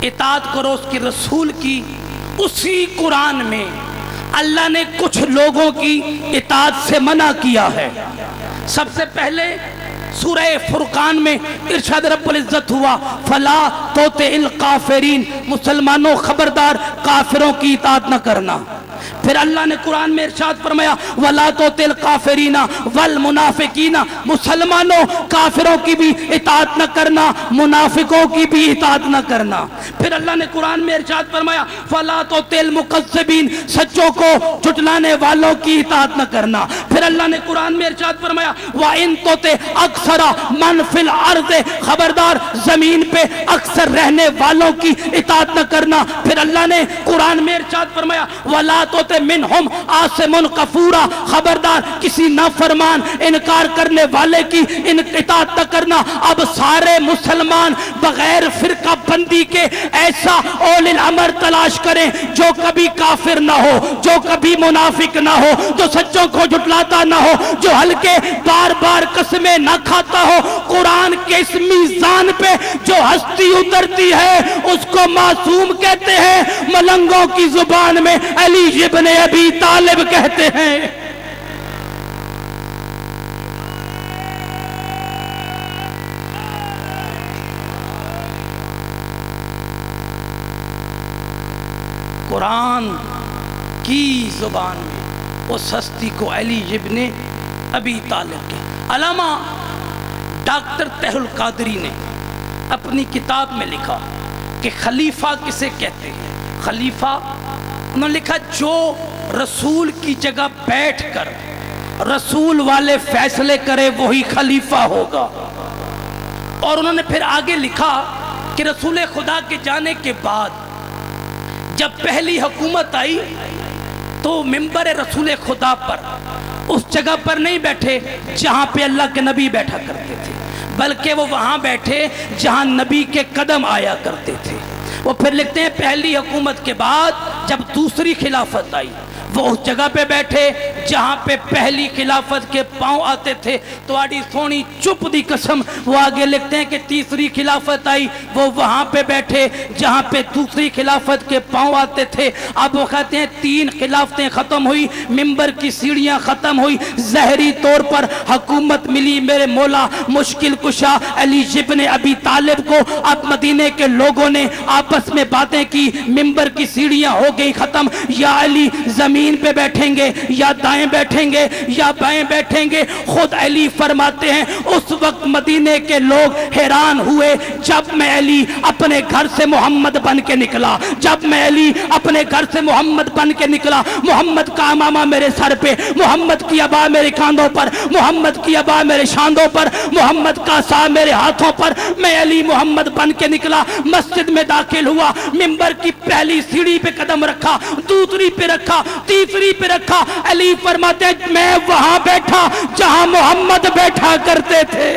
اطاعت کرو اس کی رسول کی، اسی قرآن میں اللہ نے کچھ لوگوں کی اطاعت سے منع کیا ہے۔ سب سے پہلے سورہ فرقان میں ارشاد رب العزت ہوا فلا توطع الکافرین، مسلمانوں خبردار کافروں کی اطاعت نہ کرنا۔ پھر اللہ نے قرآن میں ارشاد فرمایا وَلَا تُطِعِ الْكَافِرِينَ وَالْمُنَافِقِينَ، مسلمانوں کافروں کی بھی اطاعت نہ کرنا، منافقوں کی بھی اطاعت نہ کرنا۔ پھر اللہ نے قرآن میں ارشاد فرمایا فَلَا تُطِعِ الْمُكَذِّبِينَ، سچوں کو جھٹلانے والوں کی اطاعت نہ کرنا۔ پھر اللہ نے قرآن میں ارشاد فرمایا وَإِن تُطِعْ أَكْثَرَ مَنْ فِي الْأَرْضِ، خبردار زمین پہ اکثر رہنے والوں کی اطاعت نہ کرنا۔ پھر اللہ نے قرآن میں ارشاد فرمایا وَلَا تُطِعْ منہم آثم کفورا، خبردار کسی نافرمان انکار کرنے والے کی اطاعت نہ کرنا۔ اب سارے مسلمان بغیر فرقہ بندی کے ایسا اول الامر تلاش کریں جو کبھی کافر نہ ہو، جو کبھی منافق نہ ہو، جو سچوں کو جھٹلاتا نہ ہو، جو ہلکے بار بار قسمیں نہ کھاتا ہو۔ قرآن کے اس میزان پہ جو ہستی اترتی ہے اس کو معصوم کہتے ہیں، ملنگوں کی زبان میں علی ابن ابی طالب کہتے ہیں۔ قرآن کی زبان میں اس ہستی کو علی ابن ابی طالب کے۔ علامہ ڈاکٹر طاہر القادری نے اپنی کتاب میں لکھا کہ خلیفہ کسے کہتے ہیں۔ خلیفہ انہوں نے لکھا جو رسول کی جگہ بیٹھ کر رسول والے فیصلے کرے وہی خلیفہ ہوگا۔ اور انہوں نے پھر آگے لکھا کہ رسول خدا کے جانے کے بعد جب پہلی حکومت آئی تو منبر رسول خدا پر اس جگہ پر نہیں بیٹھے جہاں پہ اللہ کے نبی بیٹھا کرتے تھے، بلکہ وہ وہاں بیٹھے جہاں نبی کے قدم آیا کرتے تھے۔ وہ پھر لکھتے ہیں پہلی حکومت کے بعد جب دوسری خلافت آئی وہ اس جگہ پہ بیٹھے جہاں پہ پہلی خلافت کے پاؤں آتے تھے۔ تو آڑی سونی چپ دی قسم، وہ آگے لکھتے ہیں کہ تیسری خلافت آئی وہ وہاں پہ بیٹھے جہاں پہ دوسری خلافت کے پاؤں آتے تھے۔ اب وہ کہتے ہیں 3 خلافتیں ختم ہوئی، منبر کی سیڑھیاں ختم ہوئی، ظاہری طور پر حکومت ملی میرے مولا مشکل کشا علی ابن ابی طالب کو۔ اب مدینے کے لوگوں نے آپس میں باتیں کی، منبر کی سیڑھیاں ہو گئی ختم، یا علی زمین پہ بیٹھیں گے یا دائیں بیٹھیں گے یا بائیں بیٹھیں گے۔ خود علی فرماتے ہیں اس وقت مدینے کے لوگ حیران ہوئے جب میں علی اپنے گھر سے محمد بن کے نکلا، جب میں علی اپنے گھر سے محمد بن کے نکلا۔ محمد کا امامہ میرے سر پہ، محمد کی ابا میرے کاندھوں پر، محمد کی ابا میرے شاندوں پر، محمد کا سا میرے ہاتھوں پر، میں علی محمد بن کے نکلا۔ مسجد میں داخل ہوا، منبر کی پہلی سیڑھی پہ قدم رکھا، دوسری پہ رکھا، تیسری پہ رکھا. علی فرماتے ہیں میں وہاں بیٹھا جہاں محمد بیٹھا کرتے تھے.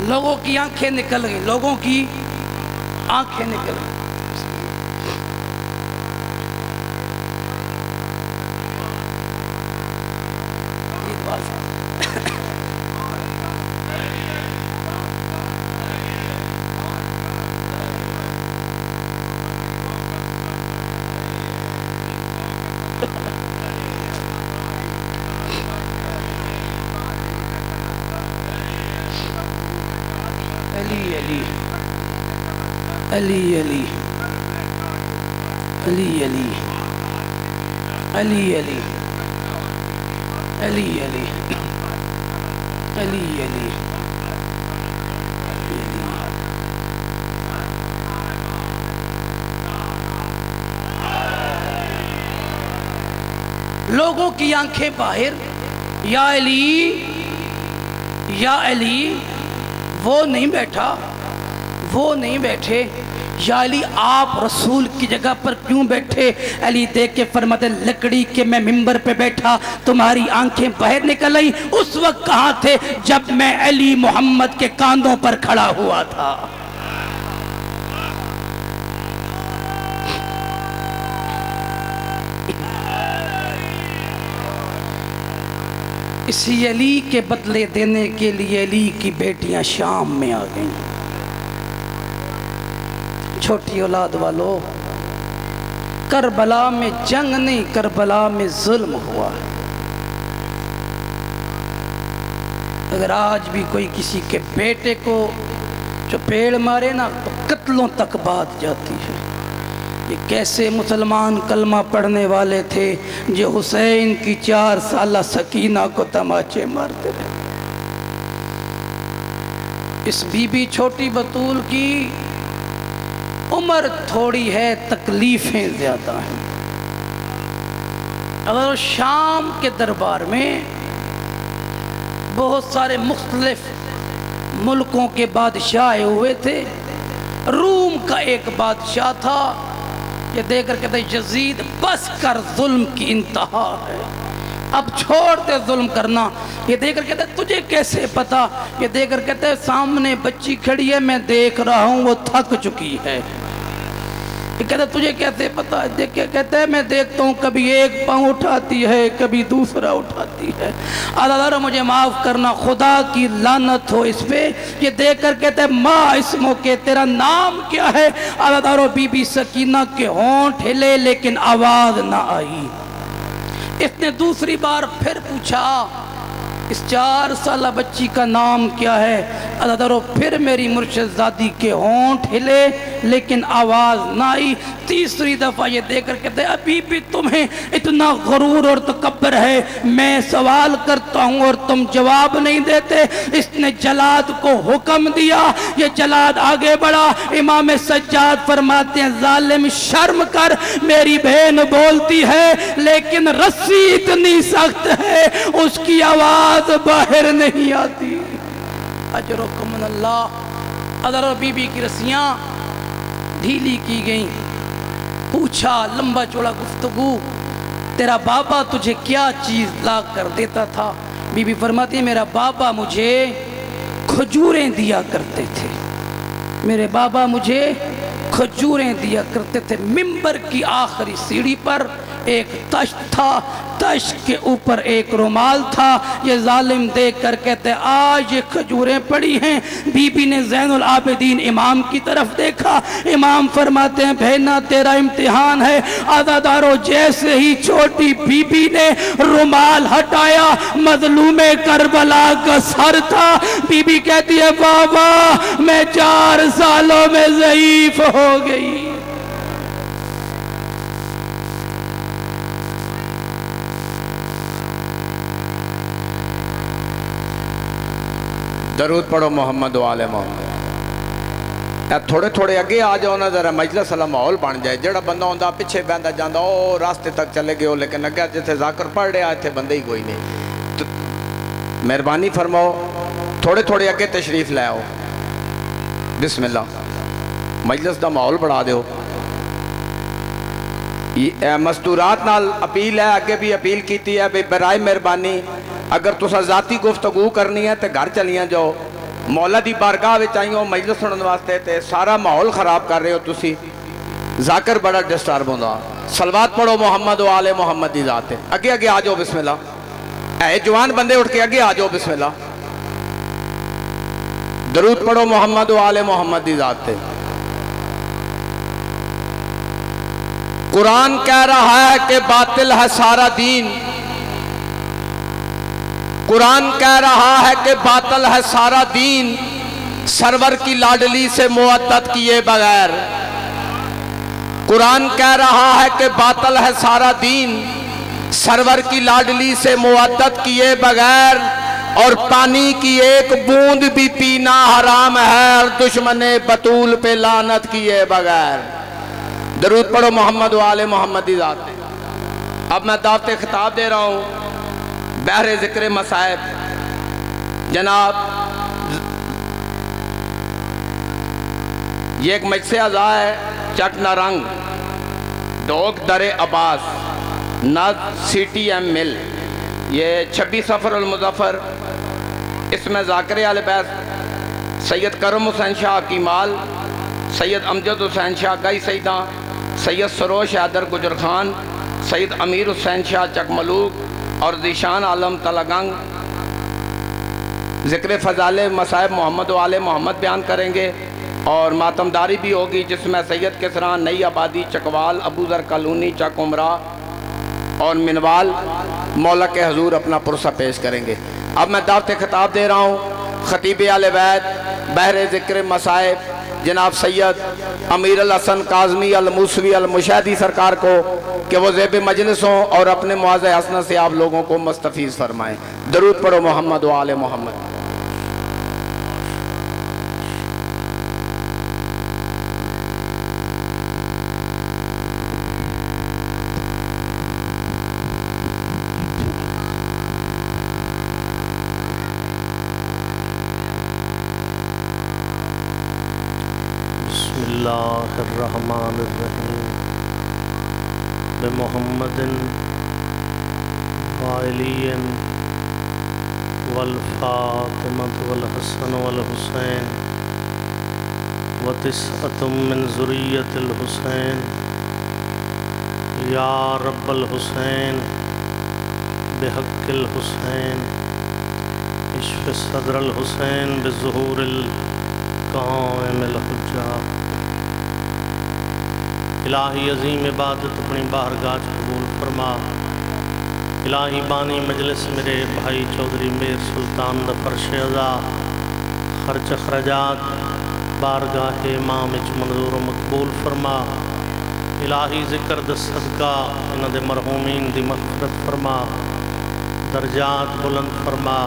لوگوں کی آنکھیں نکل گئی, لوگوں کی آنکھیں نکل گئی. علی علی علی علی علی علی علی علی علی علی علی علی. لوگوں کی آنکھیں باہر, یا علی یا علی. وہ نہیں بیٹھا, وہ نہیں بیٹھے. یا علی آپ رسول کی جگہ پر کیوں بیٹھے؟ علی دیکھ کے فرماتے لکڑی کے میں ممبر پہ بیٹھا تمہاری آنکھیں باہر نکل آئی. اس وقت کہاں تھے؟ جب میں علی محمد کے کاندھوں پر کھڑا ہوا تھا. اسی علی کے بدلے دینے کے لیے علی کی بیٹیاں شام میں آ گئیں. چھوٹی اولاد والو, کربلا میں جنگ نہیں, کربلا میں ظلم ہوا. اگر آج بھی کوئی کسی کے بیٹے کو جو پیڑ مارے نا تو قتلوں تک بات جاتی ہے. یہ کیسے مسلمان کلمہ پڑھنے والے تھے جو حسین کی 4 سالہ سکینہ کو تماچے مارتے رہے. اس بی بی چھوٹی بطول کی عمر تھوڑی ہے, تکلیفیں زیادہ ہیں. اگر شام کے دربار میں بہت سارے مختلف ملکوں کے بادشاہ آئے ہوئے تھے. روم کا ایک بادشاہ تھا, یہ دیکھ کر کہتے ہیں یزید بس کر, ظلم کی انتہا ہے, اب چھوڑ دے ظلم کرنا. یہ دیکھ کر کہتے ہیں تجھے کیسے پتا؟ یہ دیکھ کر کہتے ہیں سامنے بچی کھڑی ہے, میں دیکھ رہا ہوں وہ تھک چکی ہے. یہ کہتے ہیں تجھے کیسے پتا؟ دیکھ کے کہتے ہیں میں دیکھتا ہوں کبھی ایک پاؤں اٹھاتی ہے کبھی دوسرا اٹھاتی ہے. اللہ مجھے معاف کرنا, خدا کی لعنت ہو اس پہ. یہ دیکھ کر کہتے ہیں ماں اسمو کے, تیرا نام کیا ہے؟ اللہ بی بی سکینہ کے ہونٹ ہلے لیکن آواز نہ آئی. اس نے دوسری بار پھر پوچھا اس 4 سالہ بچی کا نام کیا ہے؟ اللہ پھر میری مرشد زادی کے ہونٹ ہلے لیکن آواز نہ آئی. تیسری دفعہ یہ دیکھ کر کہتے ہیں ابھی بھی تمہیں اتنا غرور اور تکبر ہے, میں سوال کرتا ہوں اور تم جواب نہیں دیتے. اس نے جلاد کو حکم دیا, یہ جلاد آگے بڑھا. امام سجاد فرماتے ہیں ظالم شرم کر, میری بہن بولتی ہے لیکن رسی اتنی سخت ہے اس کی آواز باہر نہیں آتی. اجرکم من اللہ. حضرت بی بی کی رسیاں ڈھیلی کی گئیں. پوچھا لمبا چوڑا گفتگو, تیرا بابا تجھے کیا چیز لا کر دیتا تھا؟ بی بی فرماتی ہے میرا بابا مجھے کھجوریں دیا کرتے تھے, میرے بابا مجھے کھجوریں دیا کرتے تھے. ممبر کی آخری سیڑھی پر ایک تشت تھا, تشت کے اوپر ایک رومال تھا. یہ ظالم دیکھ کر کہتے آج یہ کھجوریں پڑی ہیں. بی بی نے زین العابدین امام کی طرف دیکھا. امام فرماتے ہیں بہنا تیرا امتحان ہے. عزادارو جیسے ہی چھوٹی بی بی نے رومال ہٹایا, مظلوم کربلا کا سر تھا. بی بی کہتی ہے بابا میں 4 سالوں میں ضعیف ہو گئی. درود پڑھو محمد و آل محمد. تھوڑے تھوڑے اگے آ جاؤ نا, ذرا مجلس والا ماحول بن جائے. جڑا بندہ ہوندا پیچھے بہندا جاندا او راستے تک چلے گئے, لیکن اگے جتھے ذاکر پڑھ رہا اتنے بندے ہی کوئی نہیں. تو مہربانی فرماؤ تھوڑے تھوڑے اگے تشریف لے آؤ. بسم اللہ. مجلس دا ماحول بڑھا دیو. مستورات نال اپیل ہے, اگے بھی اپیل کیتی ہے بھئی برائے مہربانی اگر تسا ذاتی گفتگو کرنی ہے تے گھر چلیاں جاؤ. مولا دی بارگاہ وچ آئی ہو مجلس سنن واسطے تے سارا ماحول خراب کر رہے ہو تسی. ذاکر بڑا ڈسٹرب ہوندا. صلوات پڑھو محمد و آل محمد دی ذات. اگے اگے آ جاؤ بسم اللہ. اے جوان بندے اٹھ کے اگے آ جاؤ بسم اللہ. درود پڑھو محمد و آل محمد دی ذات تے. قرآن کہہ رہا ہے کہ باطل ہے سارا دین. قرآن کہہ رہا ہے کہ باطل ہے سارا دین سرور کی لاڈلی سے معطل کیے بغیر. قرآن کہہ رہا ہے کہ باطل ہے سارا دین سرور کی لاڈلی سے معطل کیے بغیر, اور پانی کی ایک بوند بھی پینا حرام ہے اور دشمن بطول پہ لعنت کیے بغیر. درود پڑھو محمد و آل محمد دی ذات. اب میں دعوت خطاب دے رہا ہوں بحر ذکر مصائب. جناب یہ ایک مجلس اعضاء ہے چک نارنگ ڈوگ در عباس ناد سی ٹی ایم مل. یہ 26 صفر المظفر. اس میں ذاکر اہل بیت سید کرم حسین شاہ کیمال, سید امجد حسین شاہ گئی سیداں, سید سروش حیدر گجر خان, سید امیر حسین شاہ چک ملوک اور ذیشان عالم تلگنگ ذکر فضائل مصائب محمد و آل محمد بیان کریں گے. اور ماتمداری بھی ہوگی جس میں سید کسران نئی آبادی چکوال ابو ذر کالونی چک عمرہ اور منوال مولا کے حضور اپنا پرسہ پیش کریں گے. اب میں دعوت خطاب دے رہا ہوں خطیب اہل بیت بحر ذکر مصائب جناب سید امیر الحسن کاظمی الموسوی المشاہدی سرکار کو کہ وہ زیب مجلس ہوں اور اپنے معاذ حسنہ سے آپ لوگوں کو مستفیض فرمائیں. درود پڑھو محمد و آل محمد. بسم اللہ الرحمن الرحیم بمحمد وعلی والفاطمة والحسن والحسین وتسعة من ذریة الحسین یا رب الحسین بحق الحسین اشف صدر الحسین بظہور القائم الحجہ. الہی عظیم عبادت اپنی بارگاہ قبول فرما. الہی بانی مجلس میرے بھائی چودھری میر سلطان دا فرش عزا خرچ اخراجات بارگاہ امام اچ منظور و مقبول فرما. الہی ذکر دا صدقہ انہ دے مرحومین دی مغفرت فرما. درجات بلند فرما.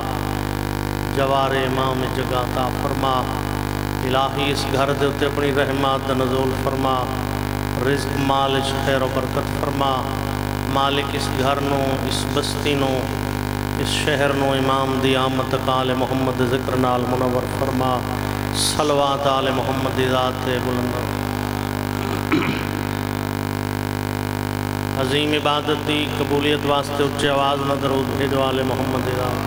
جوار امام جگاتا فرما. الہی اس گھر دے اتے اپنی رحمات دا نزول فرما. رزق مالچ خیر و برکت فرما. مالک اس گھر نو اس بستی نو اس شہر نو امام دی آمد آل محمد ذکر نال منور فرما. صلوات آل محمد ذات بلند. عظیم عبادت دی قبولیت واسطے اچھے آواز نہ درود بھیجو آل محمد ذات.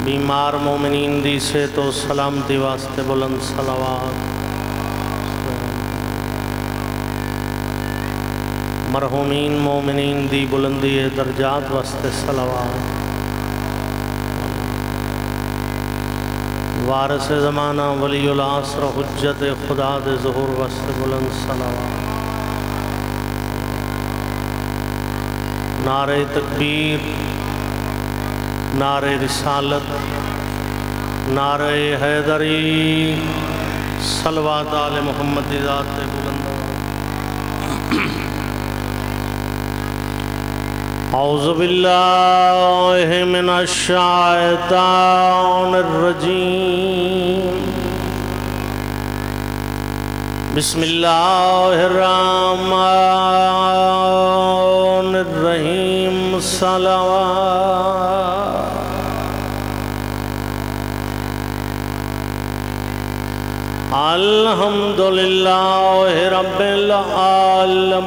بیمار مومنین دی سے تو سلامتی واسطے بلند صلوات. مرحومین مومنین دی بلندی درجات واسطے صلوات. وارث زمانہ ولی العصر حجت خدا دے ظہور واسطے بلند صلوات. نعرہ تکبیر، نعرہ رسالت، نعرہ حیدری، صلوات آل محمد ذات بلند. اعوذ باللہ من الشیطان الرجیم. بسم اللہ الرحمن الرحیم. صلوات الحمدللہ رب العالمین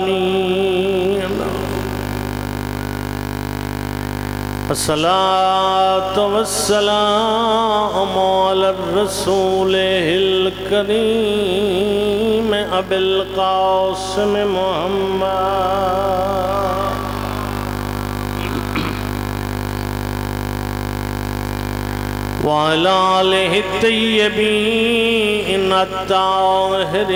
الصلاة والسلام على الرسول الكريم أبي القاسم محمد وعلى آله الطيبين الطاهرين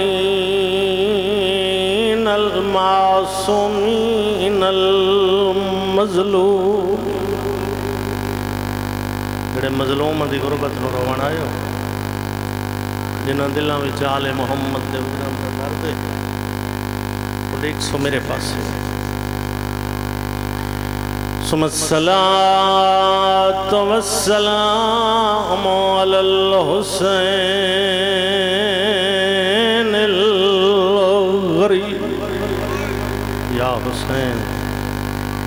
المعصومين المظلوم جڑے مظلوم دی غربت نو روان آئے ہو جنہاں دلاں وچ آل محمد دے اکرم دا درد ہے وہ دیکھ سو میرے پاس ہے ثم الصلاة والسلام على الحسين الغريب يا حسين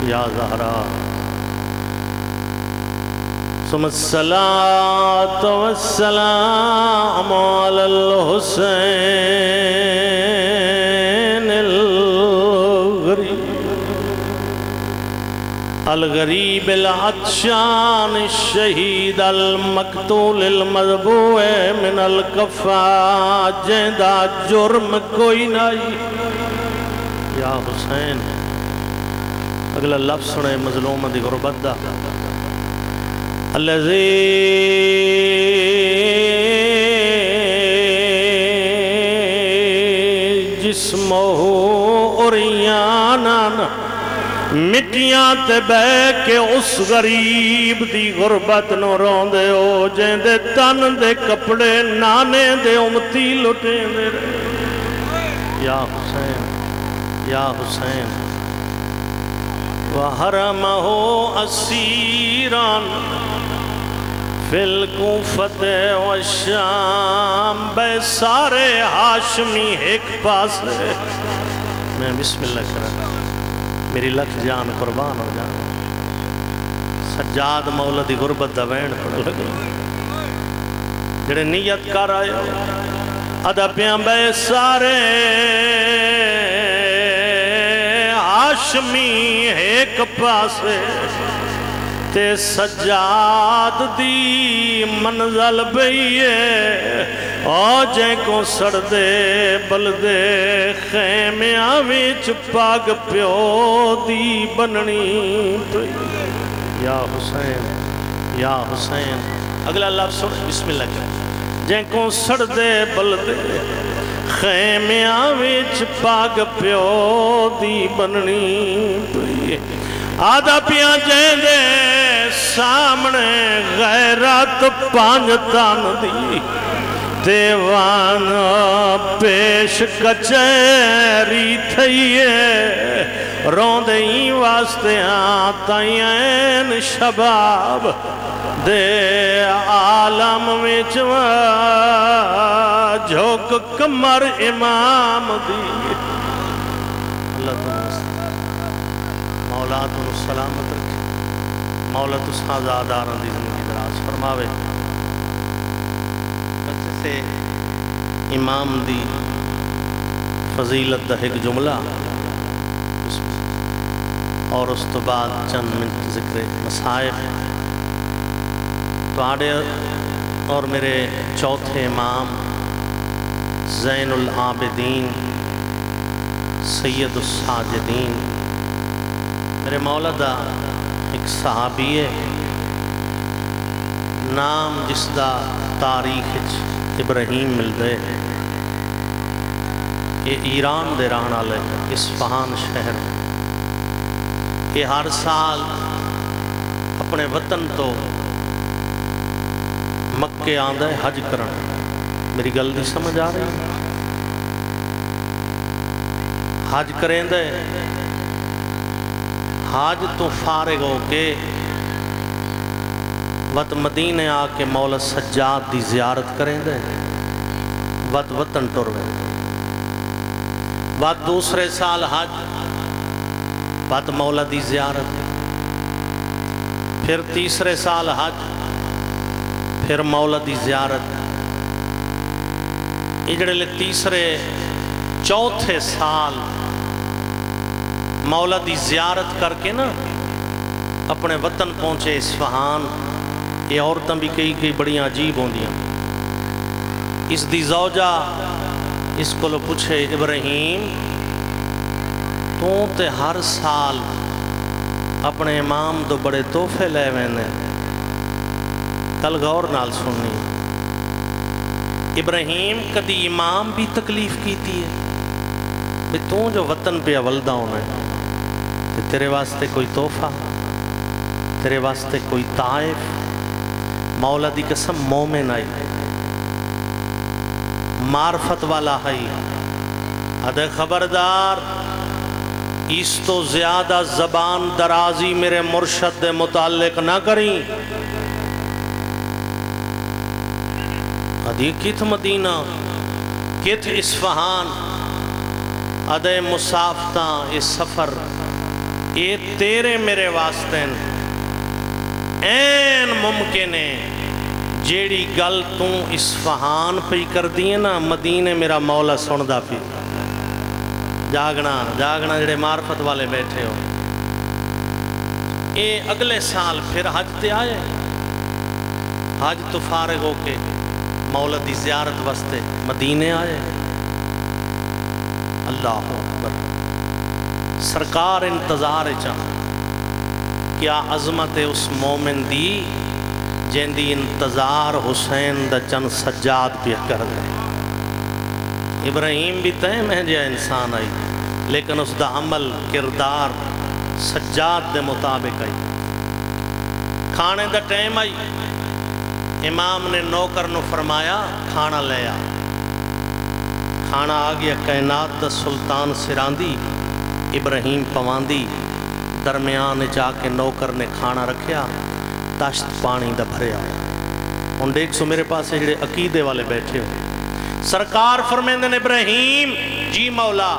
يا زهراء ثم الصلاة والسلام على الحسين الغریب العطشان الشہید المقتول المذبوح من الکفا جیندہ جرم کوئی نہیں یا حسین اگلا لفظ سنے مظلوم دی غربت دا الذی جسمہ عریانان مٹیاں تے بے کے اس غریب دی غربت نو رون دے ہو جیں دے تن دے کپڑے نانے دے امتی لٹیں دے رہے یا حسین یا حسین وحرمہ اسیران فی الکوفت والشام بے سارے ہاشمی ایک پاس ہے میں بسم اللہ کرا میری لکھ جان قربان ہو جان سجاد مولا دی غربت دا وین پڑھ لگا جڑے نیت کر آئے ہو ادھپیاں بے سارے ہاشمی ایک پاسے تے سجاد دی منزل بئیے آجیں کو سردے بلدے خیمیاں ویچ پاگ پیو دی بننی پئی یا حسین یا حسین اگلا لفظ سن بسم اللہ کریں جیں کو سردے بلدے خیمیاں ویچ پاگ پیو دی بننی پئی آدھا پیاں جیں دے سامنے غیرت پانجتان دی دیوان پیش کچیری تھئیے روندیں واسطے آتائیں شباب دے عالم وچ جھوک کمر امام دی اللہ تعالیٰ مولا تو سلامت رکھے مولا تو سازاداران دی زندگی دراز فرماوے بچے سے امام دی فضیلت دا ایک جملہ اور اس تو بعد چند منٹ ذکر مصائب تو آڑے اور میرے چوتھے امام زین العابدین سید الساجدین میرے مولا دا ایک صحابی ہے نام جس دا تاریخ ابراہیم مل دے یہ ایران دے رہنا لے اصفہان شہر یہ ہر سال اپنے وطن تو مکے آندہ ہے حج کرن میری گل دی سمجھ آ رہی ہے حج کریں دے حاج تو فارغ ہو کے وط مدینے آ کے مولا سجاد دی زیارت کریں دے وط وطن ٹروے وط دوسرے سال حج وط مولا دی زیارت پھر تیسرے سال حج پھر مولا دی زیارت یہ جڑے تیسرے چوتھے سال مولا دی زیارت کر کے نا اپنے وطن پہنچے اصفہان. یہ عورتیں بھی کئی بڑی عجیب ہوندیاں. اس دی زوجہ اس کو پوچھے ابراہیم تو تے ہر سال اپنے امام تو بڑے تحفے لے وینے. کل غور نال سننی. ابراہیم کدی امام بھی تکلیف کیتی ہے بھی تو جو وطن پہ اولدہ ہونا ہے تے تیرے واسطے کوئی تحفہ، تیرے واسطے کوئی طائف. مولا دی قسم مومن آئی، معرفت والا ہے. ادھے خبردار اس تو زیادہ زبان درازی میرے مرشد دے متعلق نہ کریں. ادھی کت مدینہ کت اصفہان، ادھے مسافتاں اس سفر اے تیرے میرے واسطے این ممکن ہے. جیڑی گل تو اصفہان پہ کر دیئے نا مدینے میرا مولا سندہ پی. جاگنا جاگنا جڑے معرفت والے بیٹھے ہو. اے اگلے سال پھر حج تے آئے. حج تو فارغ ہو کے مولا دی زیارت واسطے مدینے آئے. اللہ اکبر. سرکار انتظار چاہ. کیا عظمت ہے اس مومن دی جن دی انتظار حسین دا چند سجاد پہ کر دے. ابراہیم بھی تے مہنجیا انسان آئی لیکن اس دا عمل کردار سجاد دے مطابق آئی. کھانے دا ٹائم آئی. امام نے نوکر نو فرمایا کھانا لے آ. کھانا آ گیا. کائنات دا سلطان سراندی ابراہیم پواندی درمیان جا کے نوکر نے کھانا رکھیا. تشت پانی دا بھریا. ہن دیکھ سو میرے پاس جڑے عقیدے والے بیٹھے ہو. سرکار فرمیندے نے ابراہیم جی مولا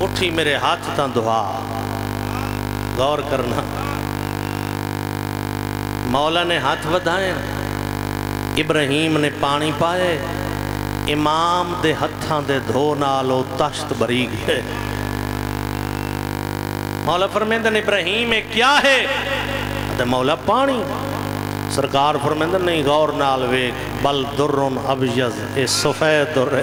اٹھی میرے ہاتھ تاں دعا. غور کرنا. مولا نے ہاتھ ودھائے. ابراہیم نے پانی پائے. امام دے ہتھاں دے دھو نالو تشت بھری گئے. مولا فرمیندے نے ابراہیم کیا ہے؟ تے مولا پانی. سرکار فرمیندے نہیں غور نال ویکھ بل درن ابیض اے سفید در.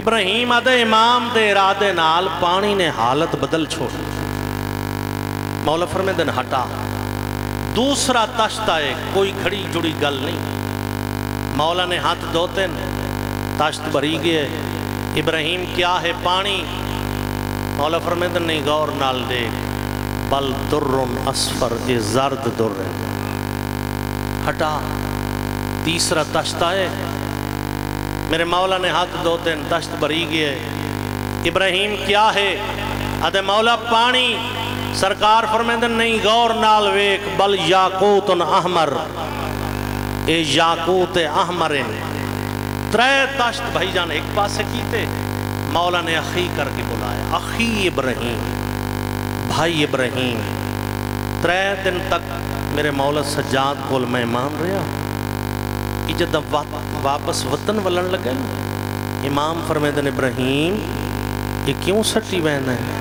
ابراہیم آدھے امام دے ارادے نال پانی نے حالت بدل چھوڑی. مولا فرمیندے نے ہٹا. دوسرا تشت آئے. کوئی کھڑی جڑی گل نہیں. مولا نے ہاتھ دھوتے تشت بھری گئے. ابراہیم کیا ہے؟ پانی. مولا فرمیندے نہیں غور نال دے بل درن اصفر اے زرد در. ہٹا. تیسرا تشت آئے. میرے مولا نے ہاتھ دھوتے تشت بھری گئے. ابراہیم کیا ہے؟ ادھے مولا پانی. سرکار فرمیندے نہیں غور نال ویکھ بل یاقوت احمر اے یاقوت احمر. ترے تشت بھائی جان ایک پاسے کیتے. مولا نے اخی کر کے بلایا. اخی ابراہیم، بھائی ابراہیم. ترے دن تک میرے مولا سجاد کول مہمان رہا. جب واپس وطن ولن لگے امام فرمیندے نے ابراہیم یہ کیوں سٹی وینا ہے؟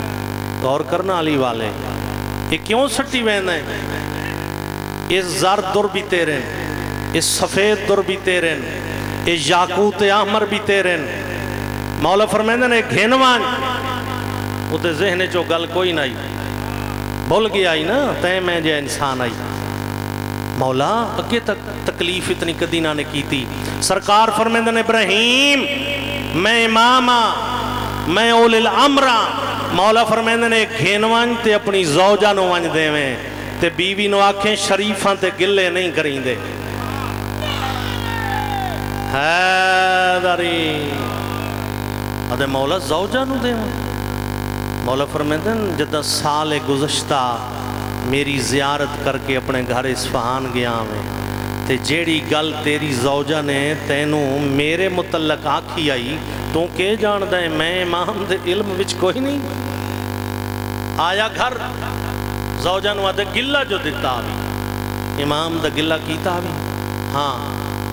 غور کرنا علی والے. یہ کیوں سٹی وینا ہے؟ یہ زرد در بھی تیرے، یہ سفید در بھی تیرے، یہ یاقوت احمر بھی تیرے. مولا فرمیندے نے گھنوان. وہ تے ذہن چو گل کوئی نہ آئی. بھول گیا آئی نا تے میں جے انسان آئی. مولا اگے تک تکلیف اتنی کدی نہ نے کی تھی. سرکار فرمیندے نے ابراہیم میں امامہ میں اولی الامرہ. مولا فرمیندے نے گھنوان تے اپنی زوجہ نو ونج دے میں تے بیوی نو آنکھیں شریفاں تے گلے نہیں کریں دے. حیدری ادھے مولا زوجہ نو دے. مولا فرمیندے جدہ سال گزشتہ میری زیارت کر کے اپنے گھر اصفہان گیا میں تے جیڑی گل تیری زوجہ نے تینوں میرے متعلق آکھی آئی تو کہ جان دے میں امام دے علم وچ کوئی نہیں. آیا گھر زوجہ نو آدھے گلہ جو دیتا بھی امام دا گلہ کیتا بھی. ہاں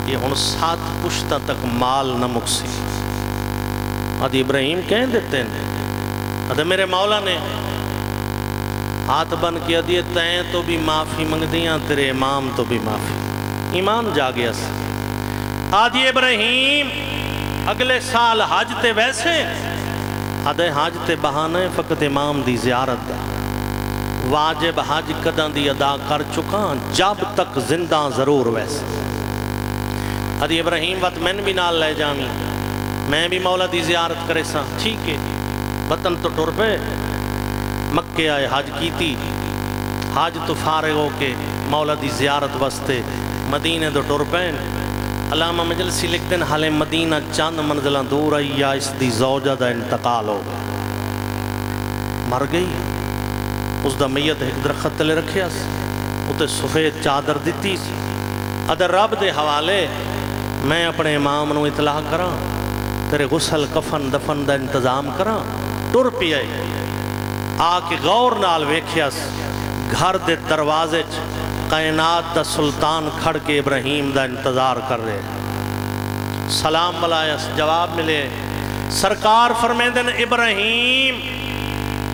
یہ ہن 7 پشتاں تک مال نہ مکسی آدھی ابراہیم کہیں دیتے ہیں آدھے میرے مولا نے ہاتھ بن کے دیے تین تو بھی معافی منگ دیاں تیرے امام تو بھی معافی ایمان جا گیا سی آدھی ابراہیم اگلے سال حج تے ویسے آدھے حج تے بہانے فقط امام دی زیارت دا واجب حج قداں دی ادا کر چکا جب تک زندہ ضرور ویسے آدھی ابراہیم وقت میں بھی نال لے جامی میں بھی مولا دی زیارت کرے سا ٹھیک ہے وطن تو ٹر پہ مکے آئے حج کی تھی حج تو فارغ ہو کے مولا دی زیارت واسطے مدینے تو ٹر پہ علامہ مجلسی لکھ دیں حالے مدینہ چند منزلہ دور آئی یا اس دی زوجہ دا انتقال ہو مر گئی اس دا میت ایک درخت تلے رکھے اس اتے سفید چادر دیتی ادھر رب دے حوالے میں اپنے امام نو اطلاع کرا تیرے غسل کفن دفن دا انتظام کرا ٹر پی آئی آ کے غور نال ویکھیاس گھر دے دروازے کائنات دا سلطان کھڑ کے ابراہیم دا انتظار کر رہے سلام ملائیس جواب ملے سرکار فرمیندن ابراہیم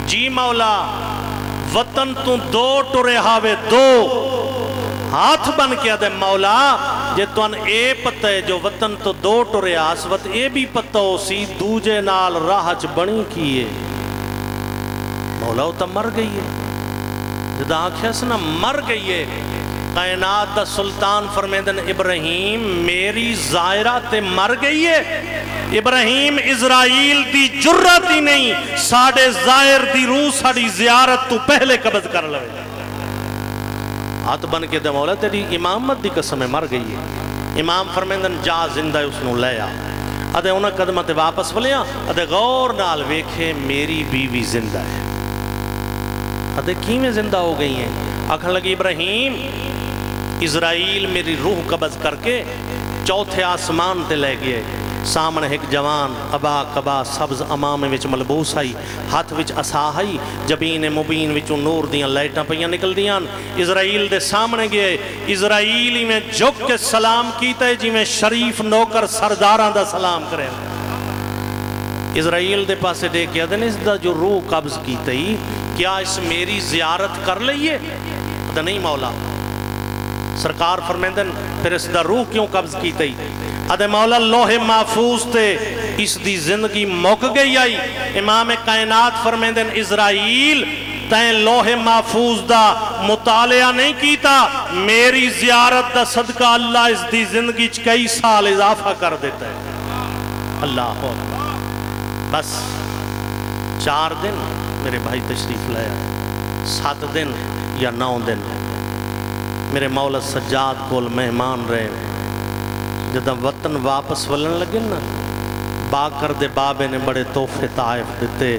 جی مولا وطن تو دو ٹرے ہاوے دو ہاتھ بن کے دے مولا جے توان اے پتہ ہے جو وطن تو دو ٹرے آسوت اے بھی پتہ ہو سی دوجے نال راہچ بنی کیے مولا ہوتا مر گئی ہے جدا آنکھیں سنا مر گئی ہے کائنات دا سلطان فرمیدن ابراہیم میری زائرہ تے مر گئی ہے ابراہیم اسرائیل دی جرت ہی نہیں ساڑھے زائر دی روح ساڑھی زیارت تو پہلے قبض کر لوے ہاتھ بن کے دے مولا تیری امامت دی قسم مر گئی ہے امام فرمیدن جا زندہ اس نو لے آ ادھے انہاں قدمت واپس ولیا ادھے غور نال ویکھے میری بیوی زندہ ہے ادھے کی میں زندہ ہو گئی ہیں آکھن لگی ابراہیم اسرائیل میری روح قبض کر کے چوتھے آسمان تے لے گئے سامنے ایک جوان ابا کبا سبز امام وچ ملبوس آئی ہاتھ وچ عصا آئی جبین مبین وچوں نور دیاں لائٹاں پہیاں نکل دیاں اسرائیل دے سامنے گئے اسرائیلی میں جھک کے سلام کیتا ہے جی میں شریف نوکر سرداراں دا سلام کرے اسرائیل دے پاسے دے کے ادن اس دا جو روح قبض کیتا ہی کیا اس میری زیارت کر لئیے ادھا نہیں مولا سرکار فرمیندن پھر اس دا روح کیوں قبض کیتا ہی ادھے مولا لوح محفوظ تے اس دی زندگی موک گئی آئی امام کائنات فرمیندن اسرائیل تین لوح محفوظ دا مطالعہ نہیں کیتا میری زیارت دا صدقہ اللہ اس دی زندگی کئی سال اضافہ کر دیتا ہے اللہ بس 4 دن میرے بھائی تشریف لائے 7 دن یا 9 دن میرے مولا سجاد کول مہمان رہے جدہ وطن واپس ولن لگے نا باکر دے بابے نے بڑے تحفے طائف دیتے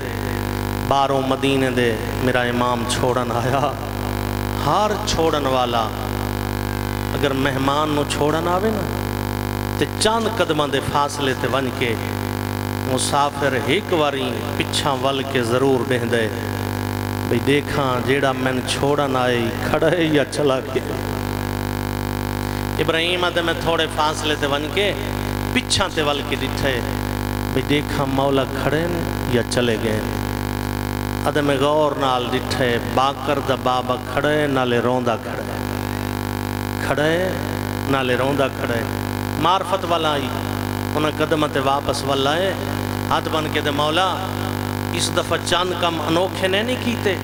باروں مدینے دے میرا امام چھوڑن آیا ہر چھوڑن والا اگر مہمان نو چھوڑن آوے نا تے چاند قدمہ دے فاصلے تے ون کے مسافر ایک واری پچھاں ول کے ضرور بہن دے بھئی دیکھاں جیڑا میں چھوڑن آئی کھڑا ہے یا چلا گیا ابراہیم آدھے میں تھوڑے فاصلے تے ون کے پچھاں تے ول کے ڈٹھے بھئی دیکھاں مولا کھڑے یا چلے گئے آدھے میں غور نال ڈٹھے باکر دا بابا کھڑے نالے روندہ کھڑے نالے روندہ کھڑے معرفت والا آئی انہیں قدمت واپس والا ہے ہاتھ بن کے دے مولا اس دفعہ چاند کم انوکھے نہیں کیتے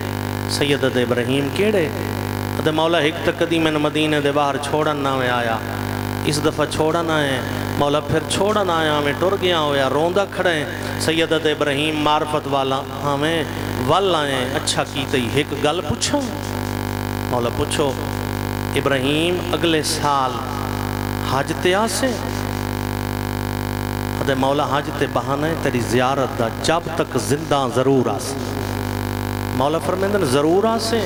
سیدت ابراہیم کیڑے دے مولا ایک تقدی میں مدینے دے باہر چھوڑن نہ میں آیا اس دفعہ چھوڑن آئے مولا پھر چھوڑن آیا ہمیں ٹر گیا ہویا روندہ کھڑے سیدت ابراہیم معرفت والا ہمیں ول آئے اچھا کیتے ہی ایک گل پوچھو مولا پوچھو ابراہیم اگلے سال حج تے آسے دے مولا حج تے بہانے تیری زیارت دا جب تک زندہ ضرور آسے مولا فرمیندن ضرور آسے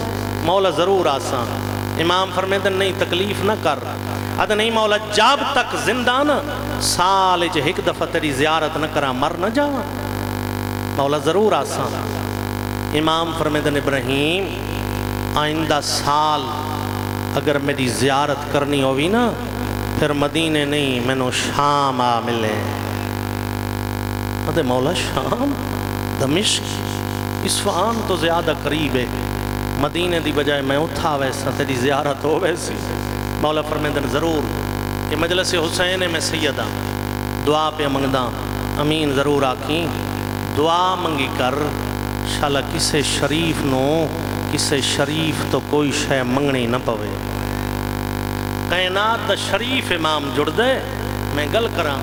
مولا ضرور آسان امام فرمیندن نہیں تکلیف نہ کر ادھا نہیں مولا جب تک زندہ نا سال جے ایک دفعہ تیری زیارت نہ کرا مر نہ جاوا مولا ضرور آسان امام فرمیندن ابراہیم آئندہ سال اگر میری زیارت کرنی ہوئی نا پھر مدینے نہیں مینوں شام آ ملے تے مولا شام دمشق اصفہان تو زیادہ قریب ہے مدینے دی بجائے میں اتھا ویسا تیری زیارت ہو ویسی مولا فرمیندن ضرور کہ مجلس حسین میں سیدہ دعا پہ منگدہ امین ضرور آکیں دعا منگی کر شالا کسے شریف نو کسے شریف تو کوئی شے منگنی نہ پوے کائنات دا شریف امام جڑ دے میں گل کراں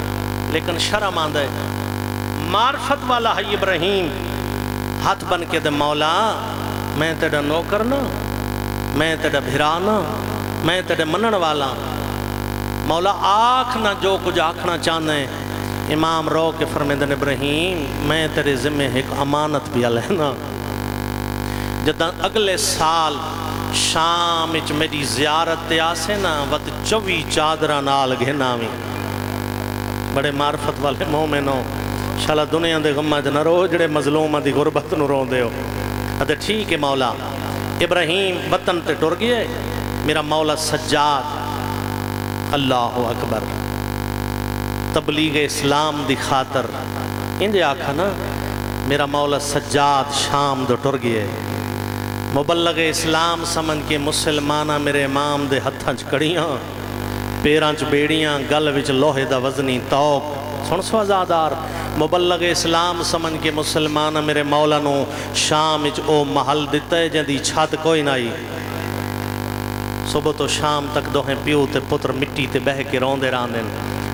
لیکن شرم آن دے معرفت والا ہے ابراہیم ہاتھ بن کے دے مولا میں تیرا نوکر نا میں تیرا بھرانا میں تیرے منن والا مولا آکھنا جو کچھ آکھنا چاہنے امام رو کے فرمیدن ابراہیم میں تیرے ذمہ ایک امانت بھی لینا جدہ اگلے سال شام اچ میری زیارت تے آسے نا وقت 24 چادرہ نال گھنا میں بڑے معرفت والے مومنوں شالا دنیا دے غمہ جنہ رو جڑے مظلومہ دی غربت نو رو دے ہو ادھے ٹھیک ہے مولا ابراہیم وطن تے ٹر گئے میرا مولا سجاد اللہ اکبر تبلیغ اسلام دی خاطر انجھے آکھا نا میرا مولا سجاد شام دو ٹر گئے مبلغ اسلام سمن کے مسلمانہ میرے امام دے ہتھاں چکڑیاں پیراں چ بیڑیاں گل وچ لوہے دا وزنی توق سن سو آزادار مبلغ اسلام سمن کے مسلمانہ میرے مولا نو شام وچ او محل دیتا ہے جن دی چھت کوئی نائی صبح تو شام تک دوہیں پیو تے پتر مٹی تے بہ کے رون دے ران دیں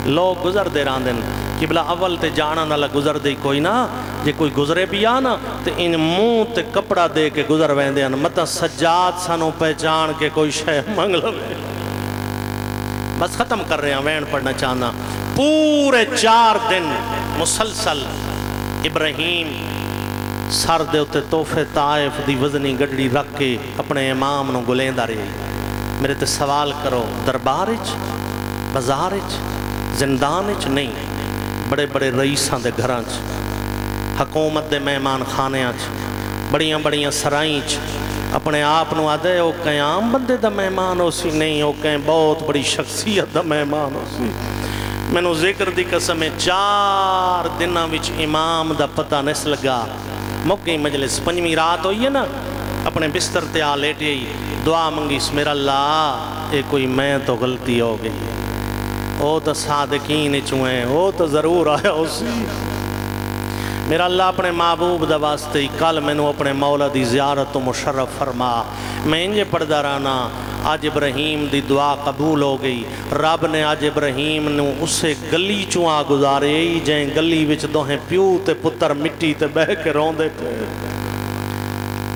لوگ گزر دے ران دیں قبلہ اول تے جانا نالا گزر دے کوئی نا جے کوئی گزرے بھی آنا تے ان منہ تے کپڑا دے کے گزر وین دے مطا سجاد سانو پہچان کے کوئی شے منگ لے بس ختم کر رہے ہیں وین پڑھنا چاہنا پورے 4 دن مسلسل ابراہیم سر دے اتے توفے طائف دی وزنی گڑڑی رکھ کے اپنے امام نو گلیندہ رہے میرے تے سوال کرو دربارچ بازارچ زندانچ نہیں بڑے بڑے رئیساں دے گھرانچ حکومت دے مہمان خانیاں بڑیاں بڑیاں سرائیچ اپنے آپ نو آدھے او کہیں عام بندے دا مہمان ہو سی نہیں او کہیں بہت بڑی شخصیت دا مہمان ہو سی میں نو ذکر دی قسمیں 4 دنہ وچ امام دا پتہ نس لگا موقعی مجلس 5ویں رات ہوئی ہے نا اپنے بستر تے آ لیٹے ہی دعا منگی اس میرا اللہ اے کوئی میں تو غلطی ہو گئی او تو صادقین چوئیں او تو ضرور آیا اسی میرا اللہ اپنے محبوب دا واسطے ہی کل میں نو اپنے مولا دی زیارت و مشرف فرما میں انجے پڑھدا رہنا آج ابراہیم دی دعا قبول ہو گئی رب نے آج ابراہیم نو اسے گلی چوہاں گزارے جائیں گلی وچ دوہیں پیو تے پتر مٹی تے بہ کے رون دے پہ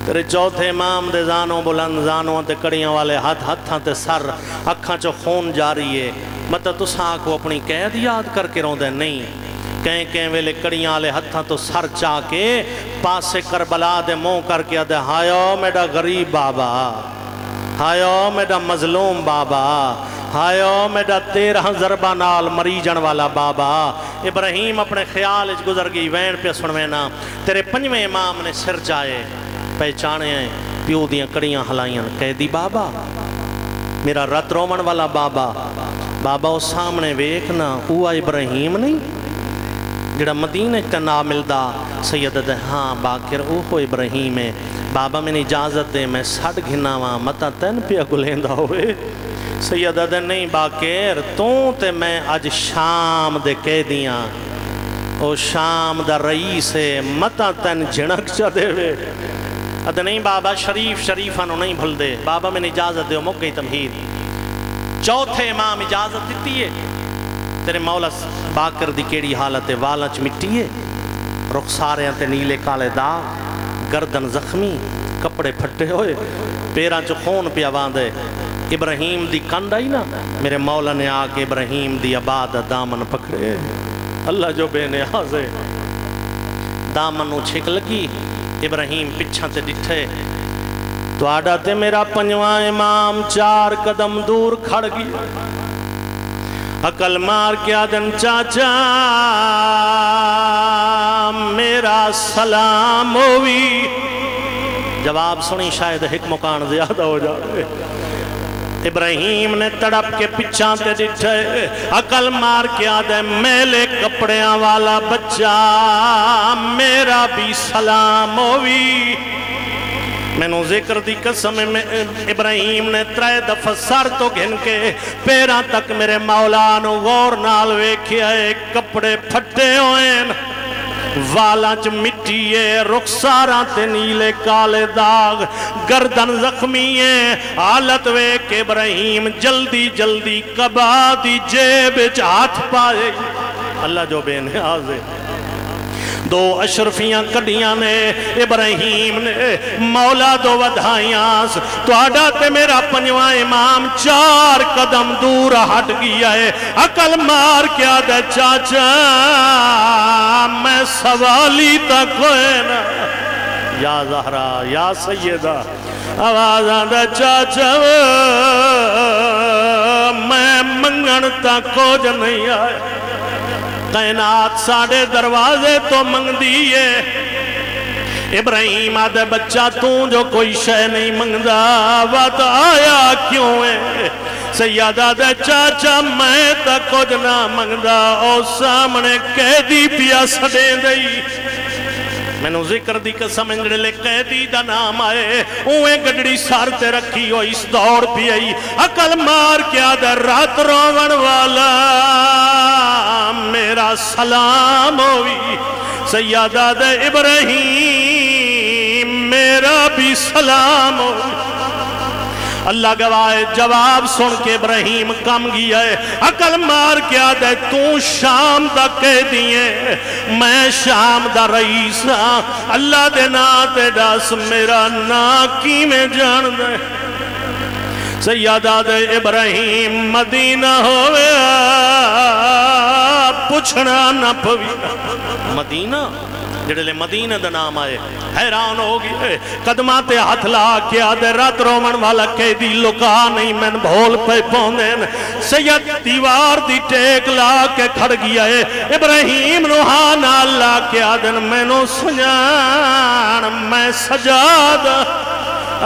تیرے چوتھے امام دے زانوں بلند زانوں تے کڑیاں والے ہتھاں تے سر اکھاں چو خون جاری ہے مطلب تساں کو اپنی قید یاد کر کے رون دے نہیں کہیں ویلے کڑیاں والے ہتھاں تو سر چاہ کے پاسے کربلا دے منہ کر کے آدھے ہائیو میڈا غریب بابا ہائیو میڈا مظلوم بابا ہائیو میڈا 13 ضربہ نال مریجن والا بابا ابراہیم اپنے خیال اچ گزر گئی وین پہ سنوینا تیرے 5ویں امام نے سر جائے پہچانے ہیں پیو دیاں کڑیاں ہلائیاں قیدی بابا میرا رت رومن والا بابا بابا اس سامنے ویکھنا ہوا ابراہیم نہیں جڑا مدینہ کا نام ملدا سید دے ہاں باکر اوہو ابراہیم ہے بابا میں نے اجازت دے میں سڑ گھنا وہاں متا تین پیا گلیندہ ہوئے سید دے نہیں باکر تے میں آج شام دے کہہ دیاں او شام دا رئیس ہے متا تین جھنک چا دے وے ادھے نہیں بابا شریفانو نہیں بھل دے بابا میں نے اجازت دے موقعی تمہید چوتھے امام اجازت دیتی ہے تیرے مولا باکر دی کیڑی حالت ہے والنچ مٹی ہے رخساریاں تے نیلے کالے داغ گردن زخمی کپڑے پھٹے ہوئے پیراں چو خون پیا باندھے ابراہیم دی کند آئی نا میرے مولا نے آ کے ابراہیم دی آباد دامن پکڑے اللہ جو بے نیاز ہے دامن چھک لگی ابراہیم پچھا تے ڈٹھے تو آڈا تے میرا 5واں امام 4 قدم دور کھڑ گیا عقل مار کیا دن چاچا میرا سلام ہوئی جواب سنی شاید ایک مکان زیادہ ہو جائے ابراہیم نے تڑپ کے پچھاں تے ڈٹھے عقل مار کے آدھے میلے کپڑیاں والا بچہ میرا بھی سلام ہوئی میں نو ذکر دی قسم میں ابراہیم نے 3 دفعہ سر تو گھن کے پیران تک میرے مولا نو غور نال ویکھیا ہے کپڑے پھٹے ہوئے والاں چ مٹی ہے رخساراں تے نیلے کالے داغ گردن زخمی ہے حالت ویکھ کے ابراہیم جلدی جلدی قبا دی جیب وچ ہاتھ پائے اللہ جو بے نیاز ہے 2 اشرفیاں کڑیاں نے ابراہیم نے مولا دو ودھائیاں تو آڈا تے میرا 5واں امام 4 قدم دور ہٹ گیا ہے عقل مار کیا دے چاچا میں سوالی تک ہوئے نا یا زہرا یا سیدہ آواز آدھا چاچا میں منگن تک کچھ نہیں آئے کائنات ساڑھے دروازے تو منگ دیئے ابراہیم آدھے بچہ جو کوئی شے نہیں منگدا وعدہ آیا کیوں ہے سیدہ دے چاچا میں تا کچھ نہ منگدا او سامنے قیدی پیا سڑے دئی میں نو ذکر دی قسم انجڑے لے قیدی دا نام آئے اوے گڑڑی سار تے رکھی ہو اس دوڑ پی آئی عقل مار کیا دے رات روون والا میرا سلام ہوئی سیدہ دے ابراہیم میرا بھی سلام ہوئی اللہ گواہ جواب سن کے ابراہیم کم گیا ہے عقل مار کیا دے تو شام دا کہہ دیئے میں شام دا رئیس ہاں اللہ دے تے ڈاس میرا نا کی میں جان دے سیدہ دے ابراہیم مدینہ ہوئے پوچھنا نہ پوی مدینہ جڑے لے مدینہ دا نام آئے حیران ہوگی قدمہ تے ہاتھ لا کے آدھے رات رومن والا قیدی لکا نہیں میں بھول پہ پوندین سید دیوار دی ٹیک لا کے کھڑ گیا ہے ابراہیم روحان اللہ کے آدھے میں نو سجان میں سجاد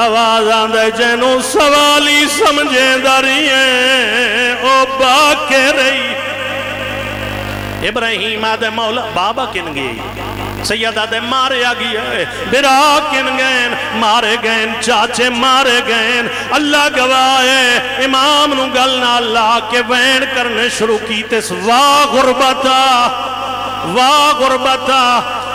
آواز آندھے جنو سوالی سمجھے داری او باکے رہی ابراہیم آدھے مولا بابا کن گئی سیدہ دے مارے آگیا ہے برا کن گئن مارے گئن چاچے مارے گئن اللہ گواہ امام نو گلنا اللہ کے وین کرنے شروع کی تیس واہ غربتا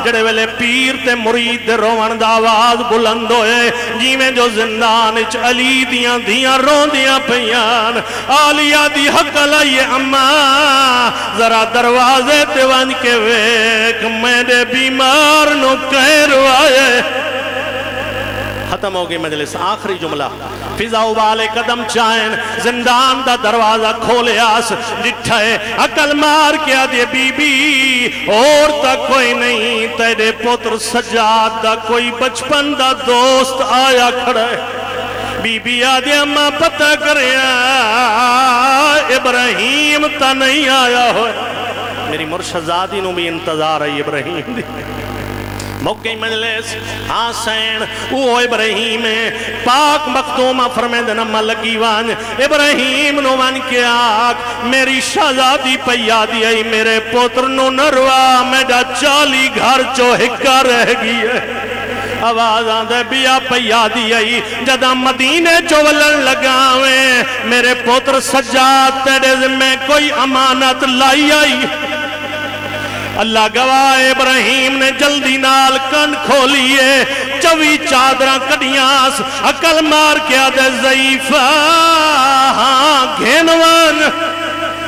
جڑے ویلے پیر تے مرید دے روان دا آواز بلند ہوئے جیویں جو زندان اچ علی دیاں روندیاں پیان آلیہ دی حق لائیے اماں ذرا دروازے تے ون کے ویک میرے بیمار نو کہر آئے ختم ہو گئی مجلس آخری جملہ فضا والے قدم چائن زندان دا دروازہ کھولے آس ڈٹھائے عقل مار کیا دے بی بی اور تا کوئی نہیں تیرے پتر سجاد دا کوئی بچپن دا دوست آیا کھڑے بی بی آدھے اماں پتہ کریا ابراہیم تا نہیں آیا ہوئے میری مرشزادی نو بھی انتظار ہے ابراہیم دی موقعی مجلس حسین وہ ابراہیم پاک مختومہ فرمیدن نمہ لگی وان ابراہیم نو وان کے آگ میری شہزادی پیادی آئی میرے پوتر نو نروا میڈا 40 گھر چو ہکا رہ گئی ہے آواز آندھے بیا پیادی آئی جدہ مدینے چولن لگاویں میرے پوتر سجاد تیرے ذمہ کوئی امانت لائی آئی اللہ گواہ ابراہیم نے جلدی نال کن کھولیے 24 چادرہ کڑیاں عقل مار کیا دے ضعیفہ گھنوان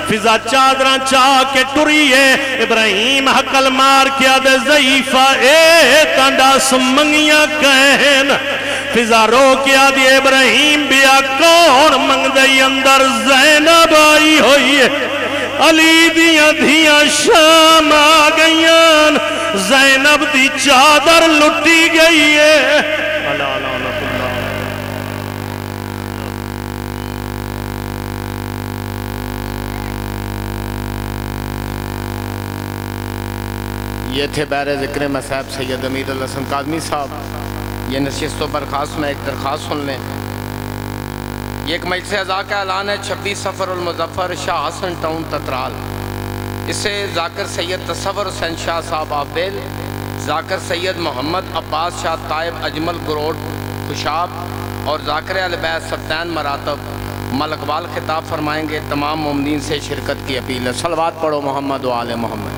فضا چادرہ چاہ کے ٹریے ابراہیم عقل مار کیا دے ضعیفہ تنڈا سمنگیاں کہن فضا رو کیا دی ابراہیم بیا کون منگ دے اندر زینب آئی ہوئی ہے علی دیاں شام آگئیاں زینب دی چادر لٹی گئی ہے یہ تھے بیر ذکر مصاحب سید امیر الحسن کاظمی صاحب یہ نشست و برخاست میں ایک درخواست سن لیں یہ ایک مجلس اعزاز کا اعلان ہے 26 سفر المظفر شاہ حسن ٹاؤن تترال. اسے ذاکر سید تصور حسین شاہ صاحب آبیل، ذاکر سید محمد عباس شاہ طائب اجمل گروڈ خوشاب اور ذاکر اہل بیت سبتین مراتب ملکوال خطاب فرمائیں گے. تمام مومنین سے شرکت کی اپیل ہے. صلوات پڑھو محمد و آل محمد.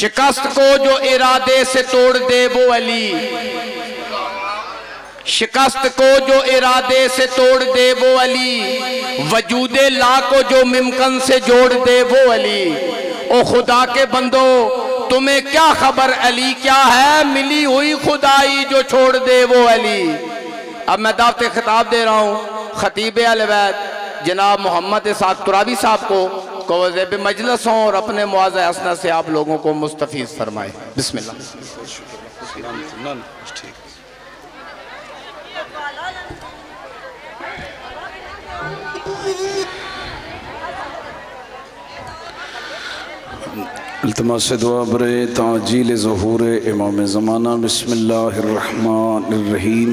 شکست کو جو ارادے سے توڑ دے وہ علی، شکست کو جو ارادے سے توڑ دے وہ علی، وجود لا کو جو ممکن سے جوڑ دے وہ علی. او خدا کے بندو تمہیں کیا خبر علی کیا ہے، ملی ہوئی خدائی جو چھوڑ دے وہ علی. اب میں دعوت خطاب دے رہا ہوں خطیب اہل بیت جناب محمد اسحاق ترابی صاحب کو وزیب مجلس ہوں اور اپنے معاذ حسنہ سے آپ لوگوں کو مستفیض فرمائے. بسم اللہ. التماس دعا برے تعجیل ظہور امام زمانہ. بسم اللہ الرحمن الرحیم.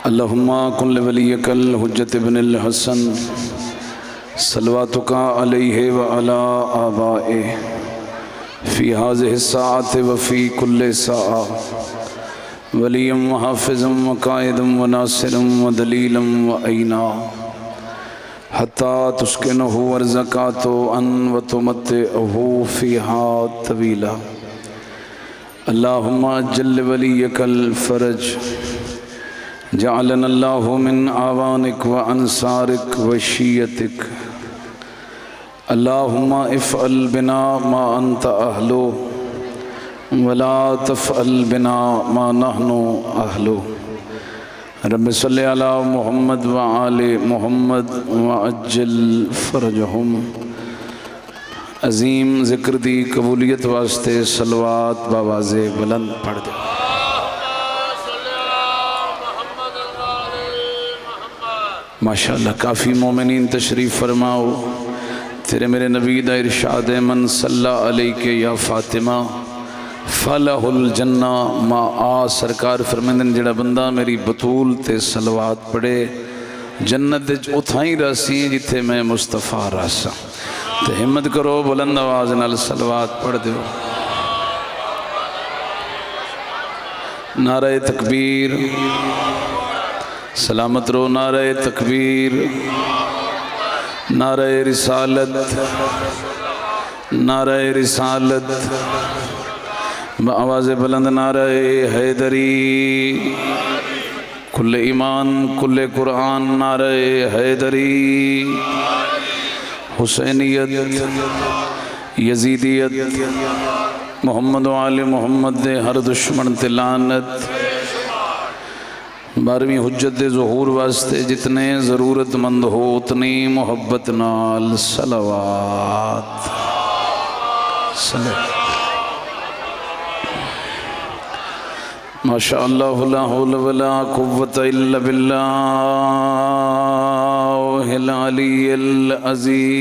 اللہم کن ولیک الحجت ابن الحسن صلواتک علیہ وعلا آبائہ فی هذه الساعة وفی کل ساعة ولیم وحافظ وقائد وناصر ودلیل وعینا حتی تسکنہ ورزکاتو ان وتمتعہ فیہا طویلا. اللہم جل ولیک الفرج جعلنا اللہ من آوانک وانصارک وشیتک. اللہم افعل بنا ما انت اہلو ولا تفعل بنا ما نحن اہلو. رب صلی علی محمد وآل محمد وعجل فرجہم. عظیم ذکر دی قبولیت واسطے صلوات باواز بلند پڑھ دے. ماشاءاللہ کافی مومنین تشریف فرماؤ. تیرے میرے نبی دا ارشاد من صلی علیہ یا فاطمہ فلہ الجنہ ما آ. سرکار فرمیندن جڑا بندہ میری بطول تے صلوات پڑھے جنت اتھائی راسی جتھے میں مصطفیٰ راسا. تے ہمت کرو بلند آواز نال صلوات پڑھ دیو. نعرہ تکبیر سلامت رو. نعرہ تکبیر، نعرہ رسالت، نعرہ رسالت بآواز بلند. نعرہ حیدری، کل ایمان کل قرآن. نعرہ حیدری، حسینیت، یزیدیت، محمد و آل محمد دے ہر دشمن تے لعنت. 12ویں حجت ظہور واسطے جتنے ضرورت مند ہو اتنی محبت نال صلوات. ماشاءاللہ لا حول ولا قوة الا باللہ العلی العظیم.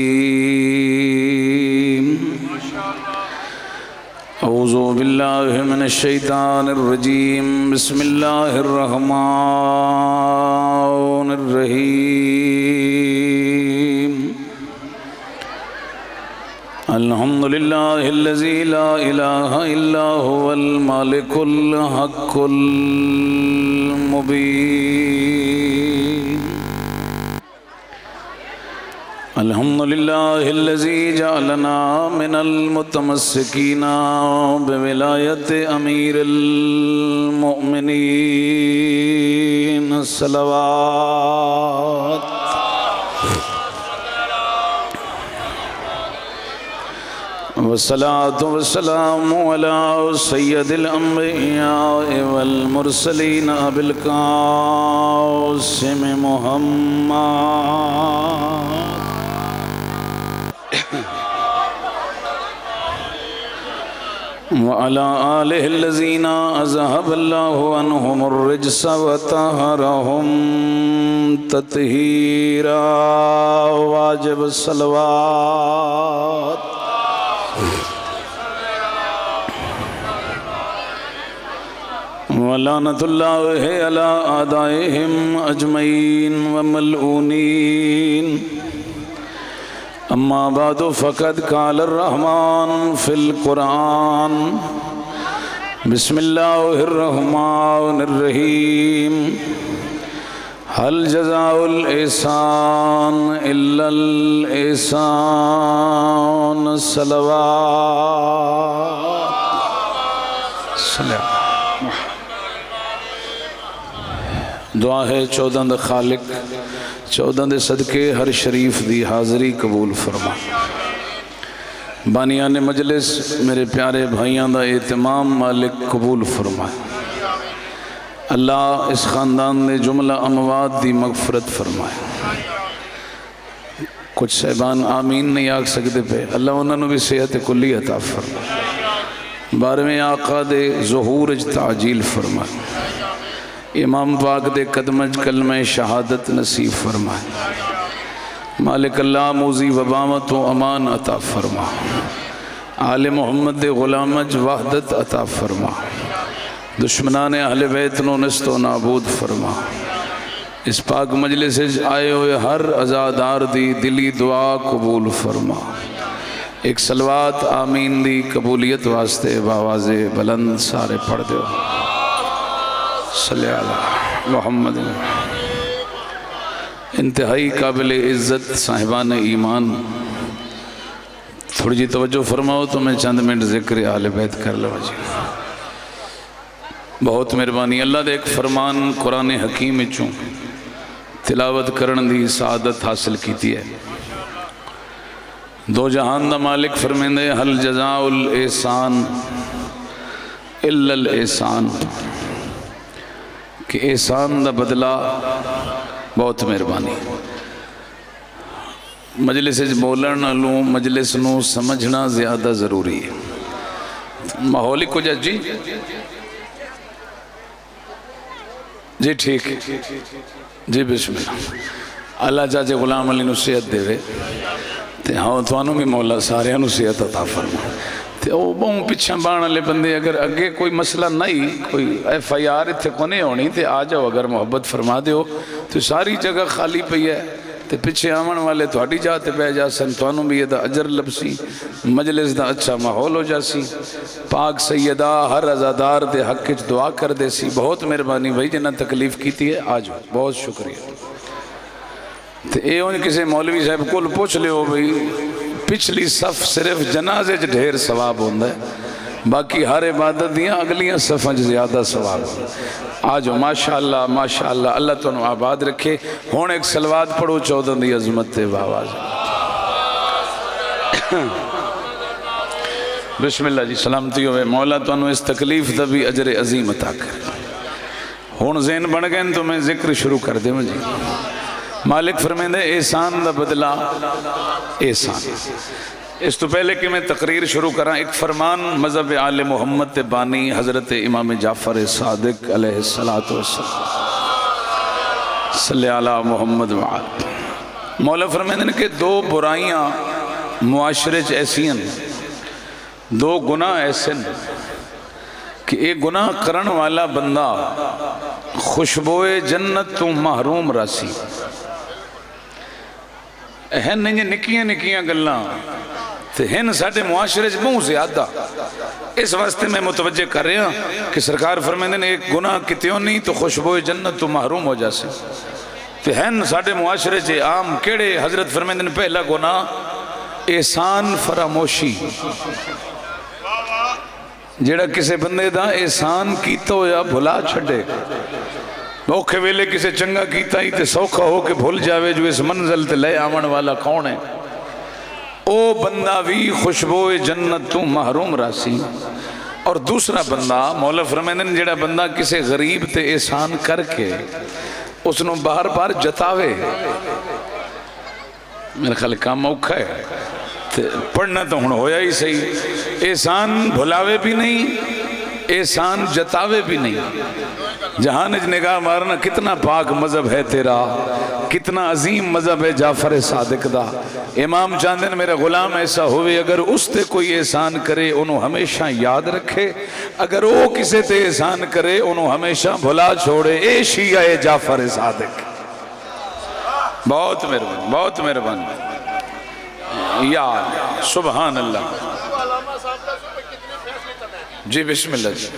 اعوذ باللہ من الشیطان الرجیم. بسم اللہ الرحمن الرحیم. الحمدللہ الذی لا الہ الا هو المالک الحق المبین. الحمدللہ الذی جعلنا من المتمسکین بولایت امیر المؤمنین. صلوات. والصلاة والسلام على سید الانبیاء والمرسلین ابی القاسم محمد وعلى آلہ الذین اذهب اللہ عنہم الرجس وطہرہم تطہیرا. واجب الصلوات. ولعنة الله على أعدائهم أجمعين وملعونين أما بعد فقد قال الرحمن في القرآن بسم الله الرحمن الرحيم هل جزاء الإحسان إلا الإحسان صلوات دعا ہے 14 دا خالق 14 دے صدقے ہر شریف دی حاضری قبول فرما بانیان مجلس میرے پیارے بھائیاں دا اہتمام مالک قبول فرما اللہ اس خاندان نے جملہ اموات دی مغفرت فرمائے کچھ صاحبان آمین نہیں آکھ سکتے پہ اللہ انہوں نے بھی صحت کلی عطا فرمائے 12ویں آقا دے ظہور تعجیل فرمائے امام پاک دے قدمج کلمہ شہادت نصیب فرمائے مالک اللہ موزی وبامت و امان عطا فرما آل محمد دے غلامج وحدت عطا فرما دشمنان اہل بیت نو نست و نابود فرما اس پاک مجلس آئے ہوئے ہر عزادار دی دلی دعا قبول فرما ایک صلوات آمین دی قبولیت واسطے باواز بلند سارے پڑھ دو صلی اللہ محمد انتہائی قابل عزت صاحبان ایمان تھوڑی جی توجہ فرماؤ تو میں چند منٹ ذکر آل بیت کر لوں جی بہت مہربانی اللہ دے ایک فرمان قرآن حکیم چوں تلاوت کرن دی سعادت حاصل کیتی ہے دو جہان دا مالک فرمیندے حل جزاء الاحسان الا الاحسان کہ احسان دا بدلہ بہت مہربانی مجلس بولن لوں مجلس نو سمجھنا زیادہ ضروری ہے ماحولی کو جی جی ٹھیک جی بسم اللہ اللہ چاچے غلام علی نو صحت دے وے تے ہاں توانوں بھی مولا سارے انو صحت عطا فرما تے او بہوں پچھا بانا لے بندے اگر اگے کوئی مسئلہ نہیں کوئی ایف آئی آر اتھے کونے ہونی تے آ جاؤ اگر محبت فرما دے ہو تو ساری جگہ خالی پئی ہے تے پچھے آمن والے تھوڑی جاتے بے جاسن توانوں بھی یہ دا اجر لبسی مجلس دا اچھا ماحول ہو جاسی پاک سیدہ ہر عزادار دے حق کچھ دعا کر دے سی بہت مہربانی بھائی جنہ تکلیف کیتی ہے آج بہت شکریہ تے اے ان کسی مولوی صاحب کو پوچھ لے ہو بھئی پچھلی صف صرف جنازے جو ڈھیر ثواب ہوندہ ہے باقی ہر عبادت دیاں اگلیاں صفحہ زیادہ ثواب ہوندہ ہے آجو ماشاءاللہ ماشاءاللہ اللہ تو انہوں آباد رکھے ہون ایک سلوات پڑھو 14 دی عظمت تے باواز بسم اللہ جی سلامتی ہوئے مولا تو انہوں اس تکلیف دا بھی اجر عظیم عطا کر ہون ذہن بڑھ گئے تو میں ذکر شروع کر دے مجھے مالک فرمیندے احسان دا بدلہ احسان اس تو پہلے کہ میں تقریر شروع کراں ایک فرمان مذہب آل محمد بانی حضرت امام جعفر صادق علیہ الصلوۃ صلی علی محمد وعال مولا فرمیندے کہ دو برائیاں معاشرے ایسی ہیں دو گناہ ایسے ہیں کہ ایک گناہ کرن والا بندہ خوشبوئے جنت تو محروم راسی ہن نہیں نکیاں نکیاں گلاں تو ہن ساڑھے معاشرے بہت زیادہ اس واسطے میں متوجہ کر رہا کہ سرکار فرمیندے نے ایک گناہ کتیوں نہیں تو خوشبوئے جنت تو محروم ہو جاسے تو ہن ساڑھے معاشرے عام کیڑے حضرت فرمیندے نے پہلا گناہ احسان فراموشی جیڑا کسے بندے دا احسان کیتا ہو یا بھلا چھڑے اوکھے ویلے کسے چنگا کیتا ہی تے سوکھا ہو کے بھول جاوے جو اس منزل تے لے آمن والا کون ہے او بندہ بھی خوشبوئے جنت تو محروم راسی اور دوسرا بندہ مولا فرمیندے نے جیڑا بندہ کسے غریب تے احسان کر کے اس نو بار بار جتاوے میرے خیال کام اوکھا ہے پڑھنا تو ہن ہویا ہی صحیح احسان بھلاوے بھی نہیں احسان جتاوے بھی نہیں جہان اج نگاہ مارنا کتنا پاک مذہب ہے تیرا کتنا عظیم مذہب ہے جعفر صادق دا. امام چاہندے نے میرا غلام ایسا ہوئے اگر اس تے کوئی احسان کرے انہوں ہمیشہ یاد رکھے, اگر وہ کسے تے احسان کرے انہوں ہمیشہ بھلا چھوڑے. اے شیعہ جعفر صادق. بہت مہربان, بہت مہربان. یا سبحان اللہ. جی بسم اللہ. جی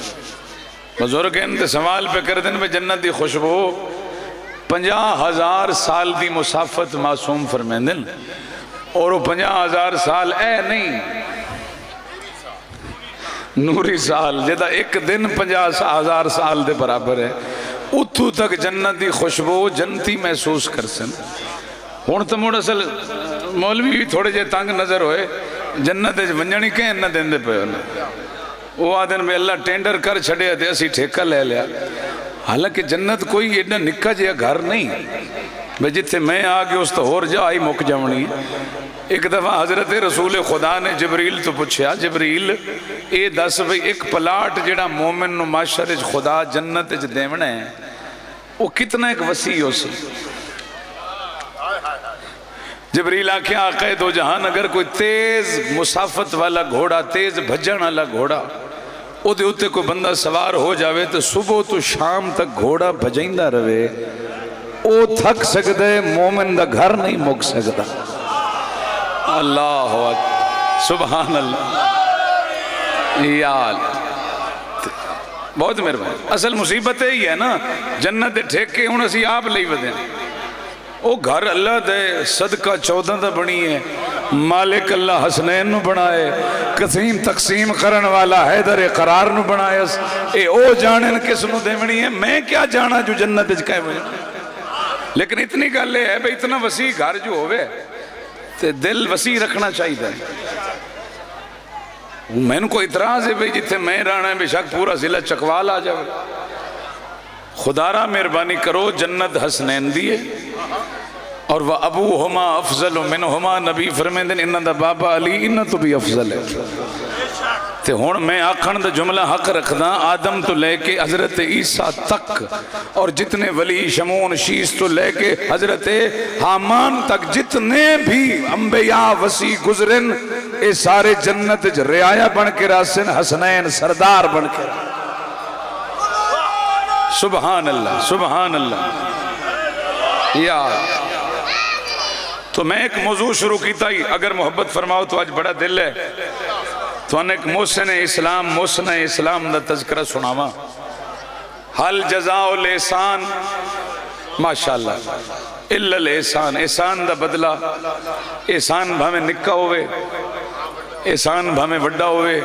بزرگ انت سوال پہ کر دن میں جنت دی خوشبو 50,000 سال دی مسافت معصوم فرمیندن, اور وہ 50,000 سال اے نہیں نوری سال جدا ایک دن 50,000 سال دے برابر ہے. اتھو تک جنت دی خوشبو جنتی محسوس کر سن. ہون تو موڑ اصل مولوی بھی تھوڑے جے تنگ نظر ہوئے جنت ونجنی کہیں نہ دین دے پہ ہونے. وہ آدھن میں اللہ ٹینڈر کر چھڑے دے اسی ٹھیکہ لے لیا. حالانکہ جنت کوئی ایڈا نکا جیا گھر نہیں بھئی جتے میں آگے اس تو اور جا آئی مک جاونی. ایک دفعہ حضرت رسول خدا نے جبریل تو پوچھا, جبریل اے دس بھئی ایک پلاٹ جڑا مومن نو معاشرے خدا جنت جا دیونا ہے وہ کتنا ایک وسیع ہو سی. جبریل آکھیا آقا دو جہان اگر کوئی تیز مسافت والا گھوڑا, تیز بھجن والا گھوڑا او دے ہوتے کوئی بندہ سوار ہو جاوے تو صبح تو شام تک گھوڑا بھجائندہ رہے, او تھک سکتا ہے, مومن دا گھر نہیں مک سکتا. اللہ اکبر سبحان اللہ. یا بہت مہربان. اصل مصیبت ہی ہے نا جنت دے ٹھیکے ہوں اسی آپ لئی ودیں. او گھر اللہ دے صدقہ 14 دا بنی ہے, مالک اللہ حسنین نو بنائے, قسیم تقسیم کرن والا حیدر قرار نو بنائے. اے او جانن کس نو دیونی ہے, میں کیا جانا جو جنت اچ کہے ہوئے. لیکن اتنی گالے ہے بھئی اتنا وسیع گھر جو ہوئے تے دل وسیع رکھنا چاہیے. میں نے کو اعتراض ہے بھئی جتے میں رہنا ہے بے شک پورا ضلع چکوال آ جاوے. خدا را مہربانی کرو جنت حسنین دیئے اور وہ ابوہما افضل منہما. نبی فرمیندن انہاں دا بابا علی انہاں تو بھی افضل ہے. تے ہون میں آکھن دا جملہ حق رکھدا آدم تو لے کے حضرت عیسیٰ تک اور جتنے ولی شمون شیس تو لے کے حضرت حامان تک جتنے بھی انبیاء وسیع گزرن اے سارے جنت رعایا بن کے راسن, حسنین سردار بن کے. سبحان اللہ سبحان اللہ. یا تو میں ایک موضوع شروع کیتا ہی اگر محبت فرماؤ تو آج بڑا دل ہے تو انہیں ایک محسن اسلام دا تذکرہ سناوا. حل جزاء الاحسان ماشاءاللہ الا الاحسان. احسان دا بدلہ, احسان بھامیں نکا ہوئے, احسان بھامیں وڈا ہوئے,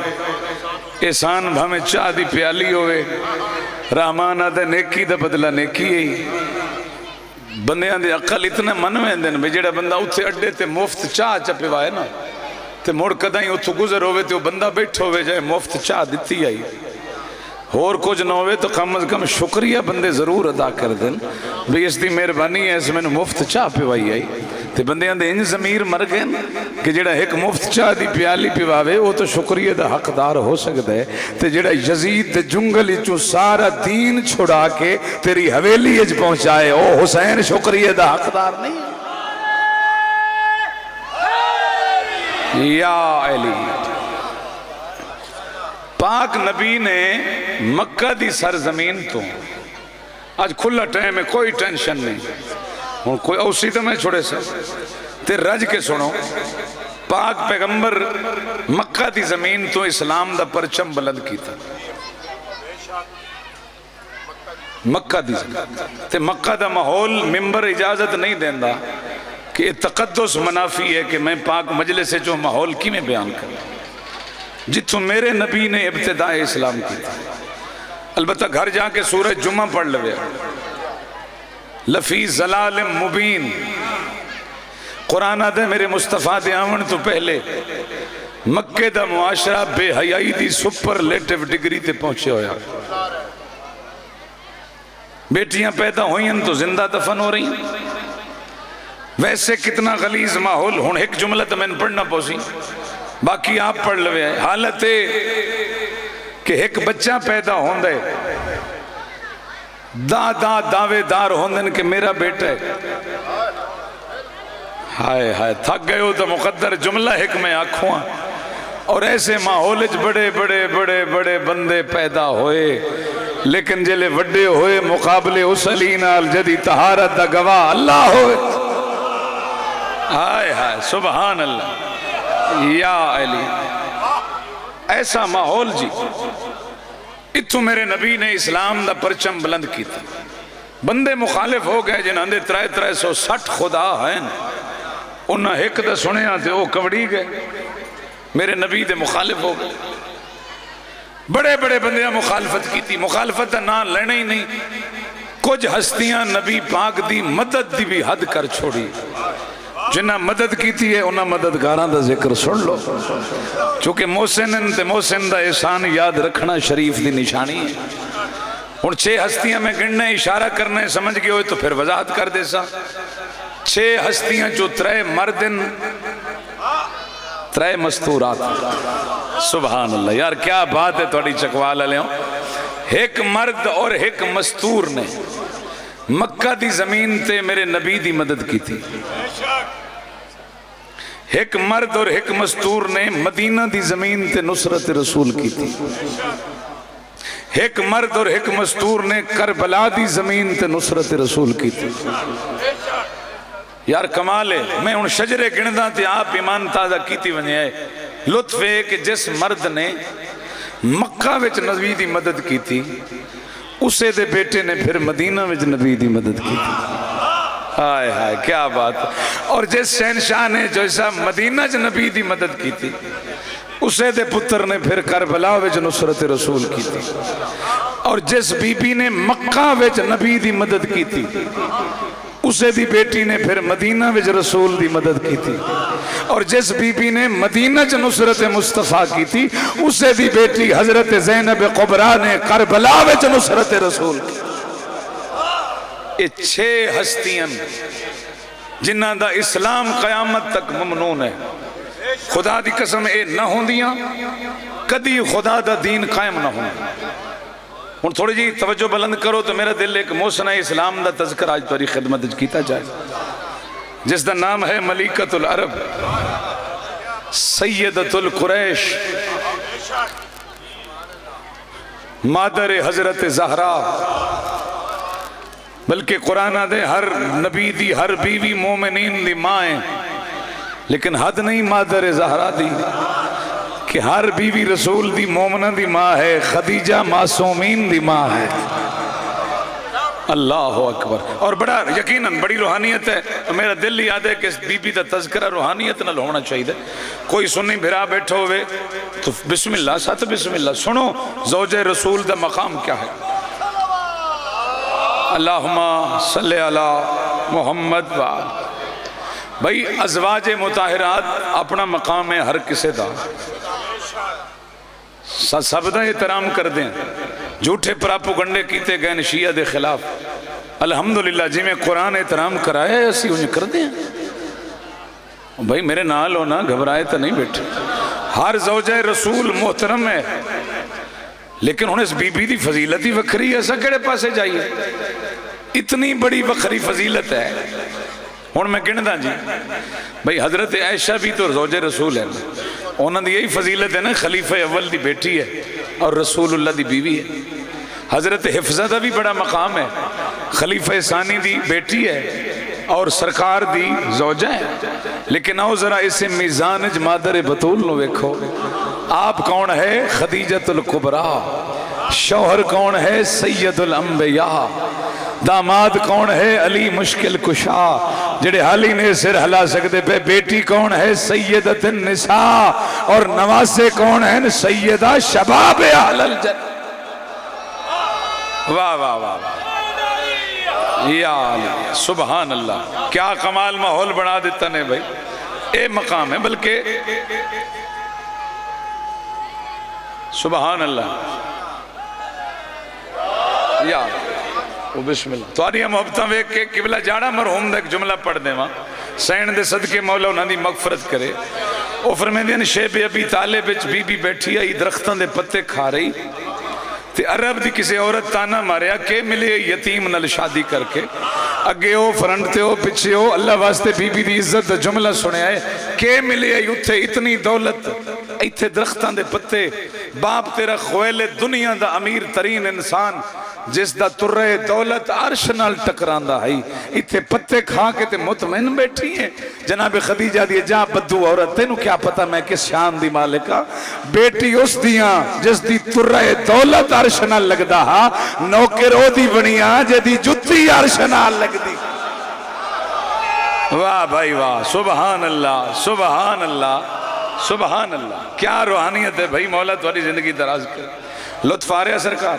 احسان بھامیں چاہ دی پیالی ہوئے. رحمان آدھے نیکی دا بدلہ نیکی ہے. بندیاں دے عقل اتنا منویں دن بھی جڑا بندہ اتھے اڈے تے مفت چاہ چپے وائے نا تے مڑ کدائیں اتھو گزر ہوئے تے وہ بندہ بیٹھو ہوئے جائے مفت چاہ دیتی آئی. اور کچھ نہ ہوئے تو کم از کم شکریہ بندے ضرور ادا کر دیں بھی اس دی مہربانی ہے اس میں مفت چاہ پیوائی آئی. تے بندیاں دے انج ضمیر مر گئے کہ جڑا ایک مفت چاہ دی پیالی پیواوے وہ تو شکریہ دا حقدار ہو سکتا ہے. تے جڑا یزید تے جنگل چوں سارا دین چھڑا کے تیری حویلی اج پہنچائے او حسین شکریہ دا حقدار نہیں. یا علی پاک نبی نے مکہ دی سرزمین تو آج کھلا ٹائم ہے, کوئی ٹینشن نہیں. ہوں کوئی اوسی تو میں چھوڑے سا تے رج کے سنو. پاک پیغمبر مکہ دی زمین تو اسلام دا پرچم بلند کی تھا. مکہ دی زمین تے مکہ دا ماحول ممبر اجازت نہیں دیندہ کہ تقدس منافی ہے کہ میں پاک مجلس سے جو ماحول کی میں بیان کروں جتوں میرے نبی نے ابتداء اسلام کی تھی. البتہ گھر جا کے سورہ جمعہ پڑھ لوے لفی ضلال مبین. قرآن آدھے میرے مصطفیٰ دے آمن تو پہلے مکہ دا معاشرہ بے حیائی دی سپرلیٹو ڈگری تے پہنچے ہویا. بیٹیاں پیدا ہوئیں تو زندہ دفن ہو رہی ہیں. ویسے کتنا غلیظ ماحول. ہون ایک جملہ تو میں نے پڑھنا پوسی باقی آپ پڑھ لوے. حالت ہے کہ ایک بچہ پیدا ہون دے دعوے دار ہوندن کہ میرا بیٹا ہے ہائے ہائے تھک گئے ہو تو مقدر جملہ ایک میں آنکھوں اور ایسے ماحول بڑے بڑے بڑے بڑے بندے پیدا ہوئے لیکن جلے وڈے ہوئے مقابلے اس علی نال جدی طہارت دا گواہ اللہ ہوئے. ہائے ہائے سبحان اللہ یا علی. ایسا ماحول جی اتھو میرے نبی نے اسلام دا پرچم بلند کی تھی. بندے مخالف ہو گئے جنہاں دے 360 خدا ہیں انہاں ایک دا سنیا تے وہ کبڑی گئے میرے نبی دے مخالف ہو گئے. بڑے بڑے بندیاں مخالفت کی تھی. مخالفت دا نام لینا ہی نہیں. کچھ ہستیاں نبی پاک دی مدد دی بھی حد کر چھوڑی. جنہاں مدد کی تھی ہے انہاں مددگاراں دا ذکر سن لو چونکہ محسنن تے محسن دا احسان یاد رکھنا شریف دی نشانی ہے. ہن 6 ہستیاں میں گننے اشارہ کرنے سمجھ گئے ہوئے تو پھر وضاحت کر دے سا. 6 ہستیاں جو 3 مردن 3 مستورات. سبحان اللہ یار کیا بات ہے توڑی چکوال علیہوں. ایک مرد اور ایک مستور نے مکہ دی زمین تے میرے نبی دی مدد کی تھی. ایک مرد اور ایک مستور نے مدینہ دی زمین تے نصرت رسول کی تھی. ایک مرد اور ایک مستور نے کربلا دی زمین تے نصرت رسول کی تھی. یار کمال ہے. میں ان شجرے گنداں تے آپ ایمان تازہ کیتی ونجے آئے. لطف ہے کہ جس مرد نے مکہ وچ نبی دی مدد کی تھی اسے دے بیٹے نے پھر مدینہ وچ نبی دی مدد کی تھی. ہائے ہائے کیا بات. اور جس شہنشاہ نے جو ایسا مدینہ وچ نبی دی مدد کی تھی اسے دے پتر نے پھر کربلا وچ نصرت رسول کی تھی. اور جس بی بی نے مکہ وچ نبی دی مدد کی تھی اسے دی بیٹی نے پھر مدینہ وچ رسول دی مدد کی تھی. اور جس بی بی نے مدینہ وچ نصرت مصطفیٰ کی تھی اسے دی بیٹی حضرت زینب کبریٰ نے کربلا وچ نصرت رسول کی. یہ 6 ہستیاں جنہاں دا اسلام قیامت تک ممنون ہے. خدا دی قسم اے نہ ہوندیاں کدی خدا دا دین قائم نہ ہوندی. ہن تھوڑی جی توجہ بلند کرو تو میرا دل ایک محسنہ اسلام دا تذکر آج تاری خدمت کیتا جائے جس دا نام ہے ملیکۃ العرب سیدۃ القریش مادر حضرت زہرا. بلکہ قرآن دے ہر نبی دی ہر بیوی مومنین دی ماں ہے لیکن حد نہیں مادر زہرا دی کہ ہر بیوی رسول دی مومنہ دی ماں ہے. خدیجہ معصومین دی ماں ہے. اللہ اکبر. اور بڑا یقیناً بڑی روحانیت ہے. میرا دل یاد ہے کہ اس بی بی دا تذکرہ روحانیت نہ ہونا چاہیے. کوئی سنی بھرا بیٹھو ہوئے تو بسم اللہ ساتھ بسم اللہ سنو زوج رسول دا مقام کیا ہے. اللہم صلی علی محمد وآل. بھئی ازواج مطہرات اپنا مقام ہے ہر کسے دا سب دا احترام کر دیں. جھوٹے پراپوگنڈے کیتے گئے شیعہ دے خلاف الحمدللہ جی میں قرآن احترام کرائے ایسی انہیں کر دیں. بھئی میرے نال ہونا گھبرائے تو نہیں بیٹھے. ہر زوجہ رسول محترم ہے لیکن انہیں اس بی بی دی فضیلتی وکھری ہے. ایسا کڑے پاسے جائیے اتنی بڑی وکھری فضیلت ہے. ہون میں گندا جی بھئی حضرت عائشہ بھی تو زوج رسول ہے. انہوں نے یہی فضیلت ہے نا خلیفہ اول دی بیٹی ہے اور رسول اللہ دی بیوی ہے. حضرت حفظہ دا بھی بڑا مقام ہے. خلیفہ ثانی دی بیٹی ہے اور سرکار دی زوجہ ہے. لیکن آؤ ذرا اسے میزان مادر بطول نو ویکھو. آپ کون ہے خدیجۃ الکبریٰ. شوہر کون ہے سید الانبیاء. داماد کون ہے علی مشکل کشا جڑے حالی نے سر ہلا سکتے پہ. بیٹی کون ہے سیدت النساء اور نواسے کون ہیں سیدہ شباب اہل الجنہ. واہ واہ واہ یا علی سبحان اللہ. کیا کمال ماحول بنا دیتا نے بھائی. اے مقام ہے بلکہ سبحان اللہ یا بسم اللہ. تواری محبتاں ویک کے قبلہ جاڑا مرحوم دا ایک جملہ پڑھ دے ماں سین دے صدقے مولا انہاں دی مغفرت کرے. او فرمیندے ہیں شیب ابی طالب وچ بی بی بیٹھی آئی درختاں دے پتے کھا رہی تے عرب دی کسی عورت تانا ماریا کہ ملے یتیم نال شادی کر کے اگے ہو فرنٹ تے ہو پچھے ہو اللہ واسطے بی بی دی عزت دا جملہ سنے آئے کہ ملے اتھے اتنی دولت ایتھے درختان دے پتے باپ تیرا خویل دنیا دا امیر ترین انسان جس دا ترے دولت عرش نال ٹکراندہ ہے ایتھے پتے کھا کے تے مطمئن بیٹھی ہیں جناب خدیجہ دی جا بدو عورت تینوں کیا پتا میں کس شان دی مالکہ بیٹی اس دیاں جس دی ترے دولت عرش نال لگ دا ہا نوکر او دی بنیاں جے دی جتی عرش نال لگ دی واہ بھائی واہ سبحان اللہ سبحان اللہ سبحان اللہ کیا روحانیت ہے بھائی مولا تمہاری زندگی دراز کر لطف آ رہا سرکار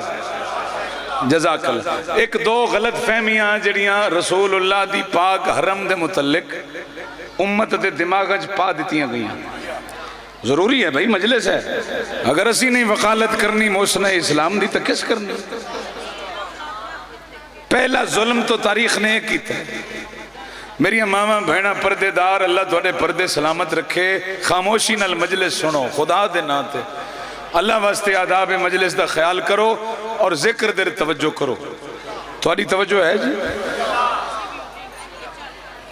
جزاک اللہ ایک دو غلط فہمیاں جڑیاں رسول اللہ دی پاک حرم دے متعلق امت دے دماغ پا دیتیاں گئیاں ضروری ہے بھائی مجلس ہے اگر اسی نہیں وقالت کرنی موسن اسلام دی تو کس کرنی پہلا ظلم تو تاریخ نے ایک کیتا ہے میری ماما بہنا پردے دار اللہ تھوڑے پردے سلامت رکھے خاموشی نال مجلس سنو خدا دے ناتے اللہ واسطے آداب مجلس دا خیال کرو اور ذکر دے توجہ کرو تھوڑی توجہ ہے جی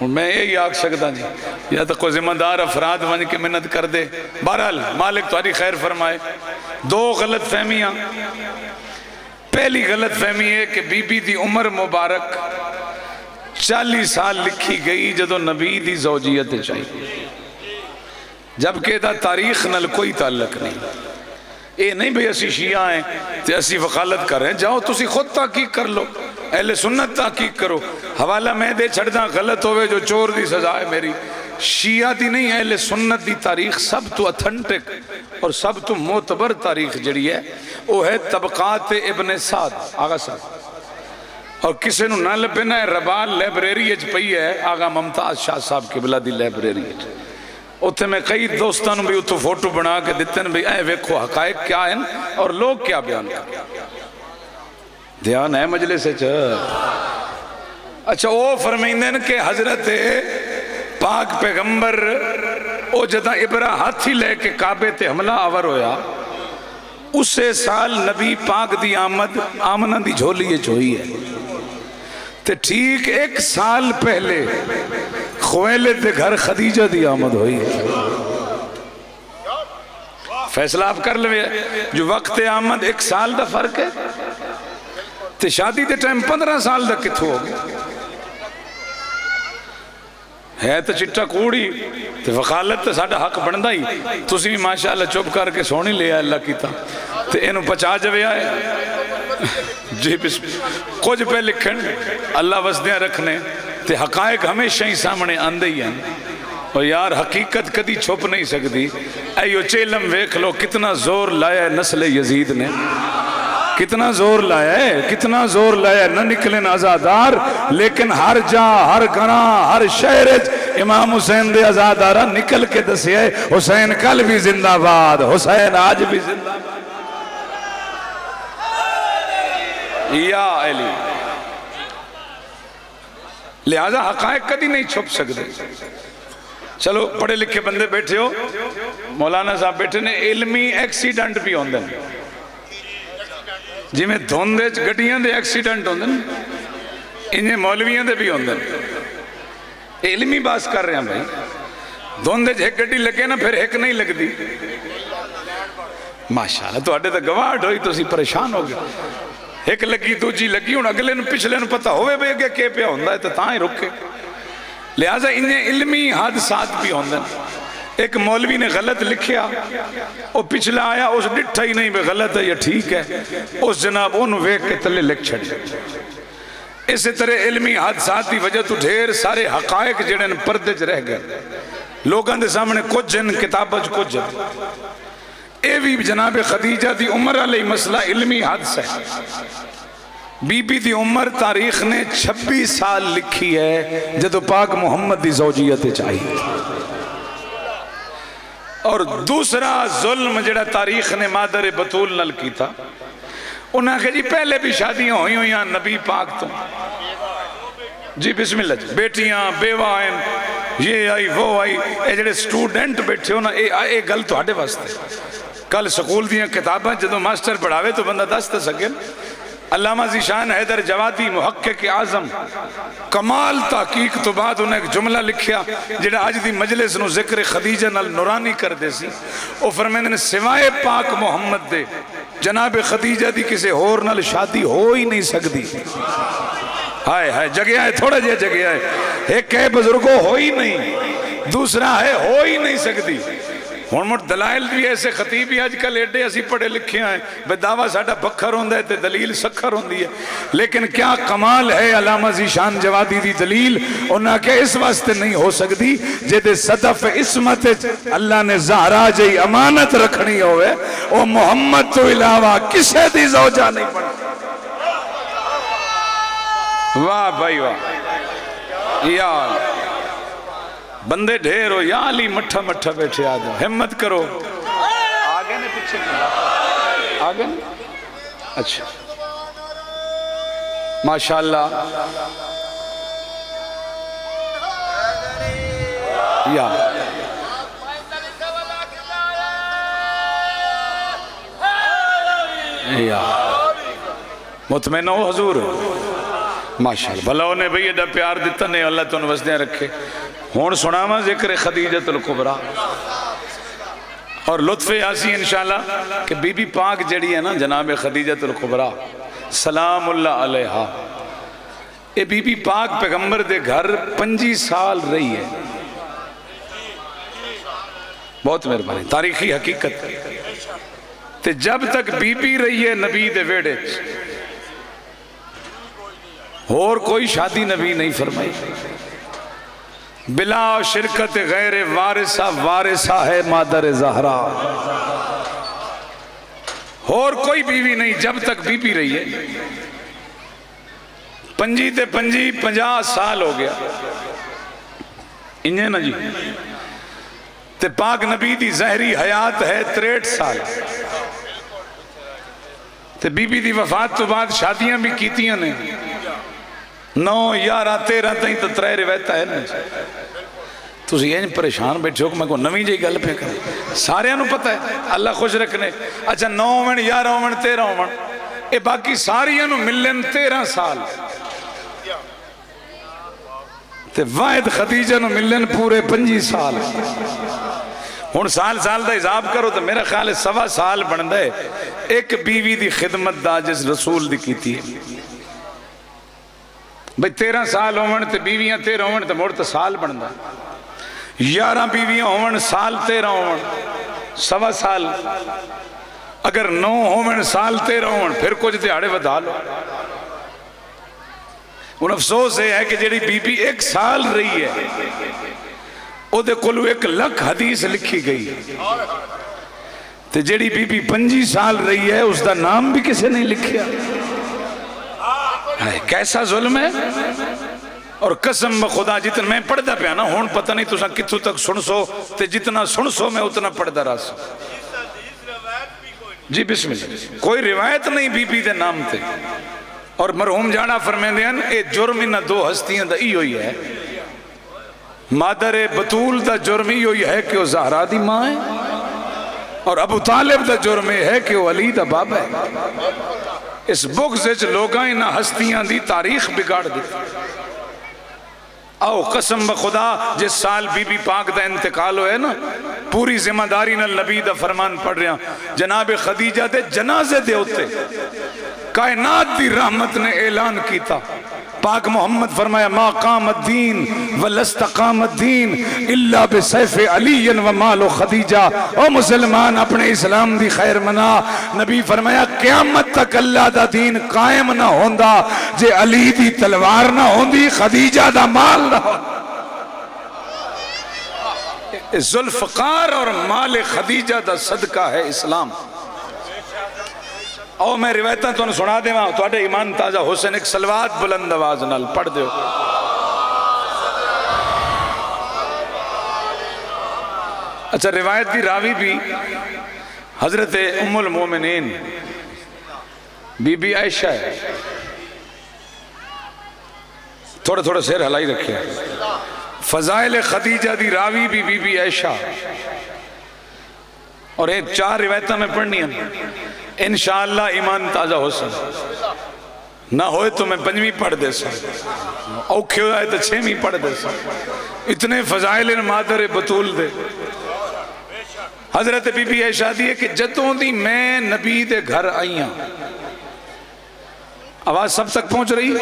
میں یہی آگ سکتا جی یا تو کوئی ذمہ دار افراد ون کے محنت کر دے بہرحال مالک تھوڑی خیر فرمائے دو غلط فہمیاں پہلی غلط فہمی ہے کہ بی بی دی عمر مبارک 40 سال لکھی گئی جدو نبی دی زوجیت چاہیے جبکہ دا تاریخ نل کوئی تعلق نہیں اے نہیں بھئی اسی شیعہ ہیں تے اسی وقالت کر رہے ہیں جاؤ تسی خود تحقیق کر لو اہل سنت تحقیق کرو حوالہ میں دے چھڑ دا غلط ہوئے جو چور دی سزا ہے میری شیعہ دی نہیں اہل سنت دی تاریخ سب تو اتھنٹک اور سب تو معتبر تاریخ جڑی ہے وہ ہے طبقات ابن سعد آغا صاحب اور کسی نو نہ لبنا ہے ربال لیبریری اچ پئی ہے آغا ممتاز شاہ صاحب قبلہ دی لیبریری اچ اتھے میں کئی دوستانوں بھی اتھو فوٹو بنا کے دیتے ہیں بھی اے ویکھو حقائق کیا ہیں اور لوگ کیا بیان کر دھیان ہے مجلس اچ اچھا وہ فرمائندے ہیں کہ حضرت پاک پیغمبر او جدہ ابرا ہاتھی لے کے کعبے تے حملہ آور ہویا اسے سال نبی پاک دی آمنہ دی جھولی ہوئی ہے تے ٹھیک 1 سال پہلے خویلد دے گھر خدیجہ دی آمد ہوئی ہے فیصلہ آپ کر لوے جو وقت آمد 1 سال دا فرق ہے تے شادی دے ٹائم 15 سال دا کتھو ہو گیا ہے تو چٹا کوڑی تے وقالت تے ساڑھا حق بندہ ہی تسی بھی ماشاءاللہ چوب کر کے سونی لے آئے اللہ کی تا تے انہوں پچا جوے آئے جی بسم کچھ پہ لکھن اللہ وسدیاں رکھنے تے حقائق ہمیشہ ہی سامنے آندے ہی ہیں اور یار حقیقت کدی چھپ نہیں سکتی ایو چیلم ویکھ لو کتنا زور لایا ہے نسل یزید نے کتنا زور لایا ہے کتنا زور لایا ہے نہ نکلن آزادار لیکن ہر جا ہر گناہ ہر شہر امام حسین دے آزادارہ نکل کے دسے ہے حسین کل بھی زندہ باد حسین آج بھی زندہ باد یا علی لہذا حقائق کدی نہیں چھپ سکتے چلو پڑھے لکھے بندے بیٹھے ہو مولانا صاحب بیٹھے نے علمی ایکسیڈنٹ بھی ہوندے ہیں جی میں دھوندے گھٹیاں دے ایکسیڈنٹ ہوندے ہیں انہیں مولویاں دے بھی ہوندے ہیں علمی باس کر رہے ہیں بھائی دھوندے ایک گھٹی لگے نا پھر ایک نہیں لگ دی ماشاءاللہ تو اڈے تا گواٹ ہوئی تو اسی پریشان ہو گیا ایک لگی دوجی لگی ان اگلے نے پچھلے نے پتہ ہوئے بے گیا کہ پہ ہوندہ ہے تو تاں ہی رکے لہٰذا انہیں علمی حادثات بھی ہوندے ہیں ایک مولوی نے غلط لکھیا وہ پچھلا آیا اس ڈٹھا ہی نہیں بے غلط ہے یا ٹھیک ہے اس جناب ان ویک کے تلے لکھ چھڑ اسی طرح علمی حادثات دی وجہ تو ڈھیر سارے حقائق جڑن پردج رہ گئے لوگاں دے سامنے کچھ جن کتابج کچھ جن اے بھی جناب خدیجہ دی عمر علیہ مسئلہ علمی حادثہ ہے بی بی دی عمر تاریخ نے 26 سال لکھی ہے جدو پاک محمد دی زوجیت چاہیے اور دوسرا ظلم جڑا تاریخ نے مادر بطول نل کی تھا انہاں کہ جی پہلے بھی شادیاں ہوئی ہوئی ہیں نبی پاک تو جی بسم اللہ جی بیٹیاں بیوہ آئیں یہ آئی وہ آئی اے جڑے سٹوڈنٹ بیٹھے ہونا اے گل تو ہاڑے واسطے کل سکول دیاں کتاباں جدو ماسٹر پڑھاوے تو بندہ دس تے سکے. علامہ ذیشان حیدر جوادی محقق اعظم کمال تحقیق تو بعد انہیں ایک جملہ لکھیا جڑا آج دی مجلس نو ذکر خدیجہ نال نورانی کر دے سی. او فرمیندے نے سوائے پاک محمد دے جناب خدیجہ دی کسے ہور نال شادی ہو ہی نہیں سکتی. ہائے ہائے جگیا ہے تھوڑا جہا جگیا ہے. ایک ہے بزرگوں ہو ہی نہیں, دوسرا ہے ہو ہی نہیں سکتی. ہون مٹ دلائل بھی ایسے خطیب ہی آج کل ایڈے اسی پڑھے لکھے ہیں بے دعویٰ ساڑھا بکھر ہوندہ ہے تے دلیل سکھر ہوندی ہے. لیکن کیا کمال ہے علامہ ذیشان جوادی دی دلیل. انہاں کہ اس واسطے نہیں ہو سکتی جدے صدف اسمت اللہ نے زہرا جائی امانت رکھنی ہوئے او محمد تو علاوہ کسے دی زوجہ نہیں پڑھا. واہ بھائی واہ. یا بندے ڈھیر ہو یا علی مٹھا مٹھا بیٹھے آدھو ہمت کرو. آگے نے پیچھے آگے نے اچھا ماشاءاللہ. یا مطمئن ہو حضور ماشاءاللہ. بھلا انہیں بھئی ایڈا پیار دیتا نہیں اللہ تو نوزدیں رکھے. ہون سناما ذکر خدیجۃ الکبریٰ اور لطف آسی انشاءاللہ کہ بی بی پاک جڑی ہے نا جناب خدیجۃ الکبریٰ سلام اللہ علیہا. اے بی بی پاک پیغمبر دے گھر 25 سال رہی ہے. بہت مہربانی تاریخی حقیقت. تے جب تک بی بی رہی ہے نبی دے ویڑے اور کوئی شادی نبی نہیں فرمائی. بلا شرکت غیر وارثہ وارثہ ہے مادر زہرا. اور کوئی بیوی نہیں جب تک بی بی رہی ہے. 25 تے 50 سال ہو گیا انہیں نا جی. تے پاک نبی دی زہری حیات ہے 63 سال. تے بی بی دی وفات تو بعد شادیاں بھی کیتیاں نے 9 11 13 تائیں تو 3 روایتہ ہے نا. تسی یہ پریشان بیٹھے ہو کہ میں کو نویں جائی گل پہ کریں سارے انہوں پتہ ہے اللہ خوش رکھنے. اچھا 9 ہومن 11 ہومن 13 ہومن اے باقی ساری انہوں ملن 13 سال تے واحد خدیجہ نو ملن پورے 25 سال. ہون سال سال دا حساب کرو تو میرا خیال ہے 1.25 سال بن دے ایک بیوی دی خدمت دا جس رسول دی کی تھی. بھئی 13 سال ہومن تے بیویاں 13 ہومن تے موڑ تے سال بن دا. 11 بیویاں ہومن سال 13 ہومن 1.25 سال. اگر 9 ہومن سال 13 ہومن پھر کچھ دیہاڑے ودا لو. ان افسوس ہے کہ جیڑی بی بی 1 سال رہی ہے او دے کلو 1 لکھ حدیث لکھی گئی تے جیڑی بی بی 25 سال رہی ہے اس دا نام بھی کسے نہیں لکھیا. کیسا ظلم ہے. اور قسم بخدا جتنا میں پڑھدا پیا نا ہون پتہ نہیں تساں کتھوں تک سن سو تے جتنا سن سو میں اتنا پڑھدا رہا سو. جی بسم اللہ کوئی روایت نہیں بی بی دے نام تے. اور مرحوم جانا فرمیندے ہیں اے جرم نہ 2 ہستیاں دا ای ہوئی ہے. مادر بطول دا جرم ای ہوئی ہے کہ وہ زہرا دی ماں ہے اور ابو طالب دا جرم ہے کہ وہ علی دا بابا ہے. اس بغض وچ لوگاں انہاں ہستیاں دی تاریخ بگاڑ دی. آؤ قسم بخدا جس سال بی بی پاک دا انتقال ہوئے نا پوری ذمہ داری نال نبی دا فرمان پڑھ رہا جناب خدیجہ دے جنازے دے ہوتے کائنات دی رحمت نے اعلان کیتا. پاک محمد فرمایا ما قام الدین ولستقام الدین الا بسیف علی و مال خدیجہ. او مسلمان اپنے اسلام دی خیر منا. نبی فرمایا قیامت تک اللہ دا دین قائم نہ ہوندا جے علی دی تلوار نہ ہوندی خدیجہ دا مال نہ ہوندا. ذوالفقار اور مال خدیجہ دا صدقہ ہے اسلام. او میں روایتاں تو سنا دے وہاں تو ایمان تازہ حسین ایک صلوات بلند آواز نال پڑھ دیو. اچھا روایت کی راوی بھی حضرت ام المومنین بی بی عائشہ ہے. تھوڑا تھوڑا سیر ہلائی رکھے. فضائل خدیجہ دی راوی بھی بی بی عائشہ اور یہ 4 روایتیں میں پڑھنی ہیں، انشاءاللہ ایمان تازہ ہو سکتا، نہ ہوئے تو میں 5ویں پڑھ دے سکتا، اوکھے ہوئے تو 6ویں پڑھ دے سکتا، اتنے فضائل مادر بطول دے۔ حضرت بی بی عائشہ دی ہے کہ جدوں دی میں نبی دے گھر آئی ہوں، آواز سب تک پہنچ رہی،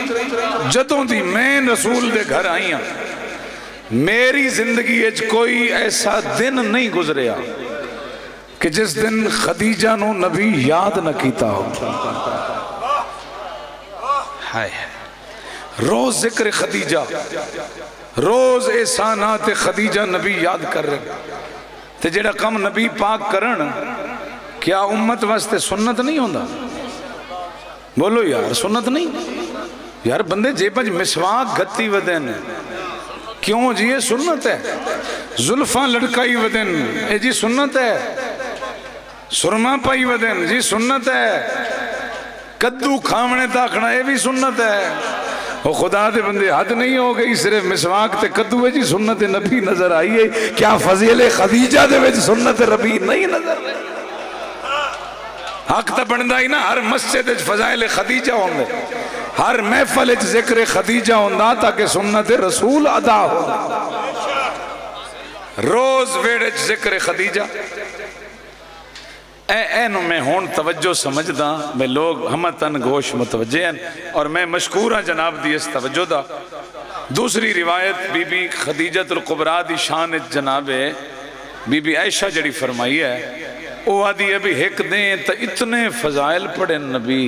جدوں دی میں رسول دے گھر آئی ہوں، میری زندگی اچ کوئی ایسا دن نہیں گزریا کہ جس دن خدیجہ نو نبی یاد نہ کیتا ہو۔ روز ذکر خدیجہ، روز احسانات خدیجہ نبی یاد کر رہے، تے جیڑا کم نبی پاک کرن کیا امت واسطے سنت نہیں ہوندا؟ بولو یار سنت نہیں؟ یار بندے جے پنج مسواک گھتی ودین، کیوں جی یہ سنت ہے؟ زلفاں لڑکائی ودین، اے جی سنت ہے؟ سرما پائی ودین، جی سنت ہے؟ کدو کھامنے تاکھنا یہ بھی سنت ہے؟ وہ خدا دے بندے حد نہیں ہو گئی، صرف مسواک تے کدو ہے جی سنت نبی نظر آئی ہے، کیا فضیل خدیجہ دے وچ سنت ربی نہیں نظر آئی؟ حق تا بندہ ہی نا، ہر مسجد وچ فضائل خدیجہ ہوندے، ہر محفل وچ ذکر خدیجہ ہوندا تاکہ سنت رسول ادا ہو۔ روز ویڑ وچ ذکر خدیجہ، اینو میں ہون توجہ سمجھدا، میں لوگ ہمتن گوش متوجہ ہیں، اور میں مشکور ہاں جناب دی اس توجہ دا۔ دوسری روایت بی بی خدیجۃ القبریٰ دی شان جناب بی بی عائشہ جڑی فرمائی ہے، وہ آدھی ہے بھی ایک دیں تا اتنے فضائل پڑھیں نبی،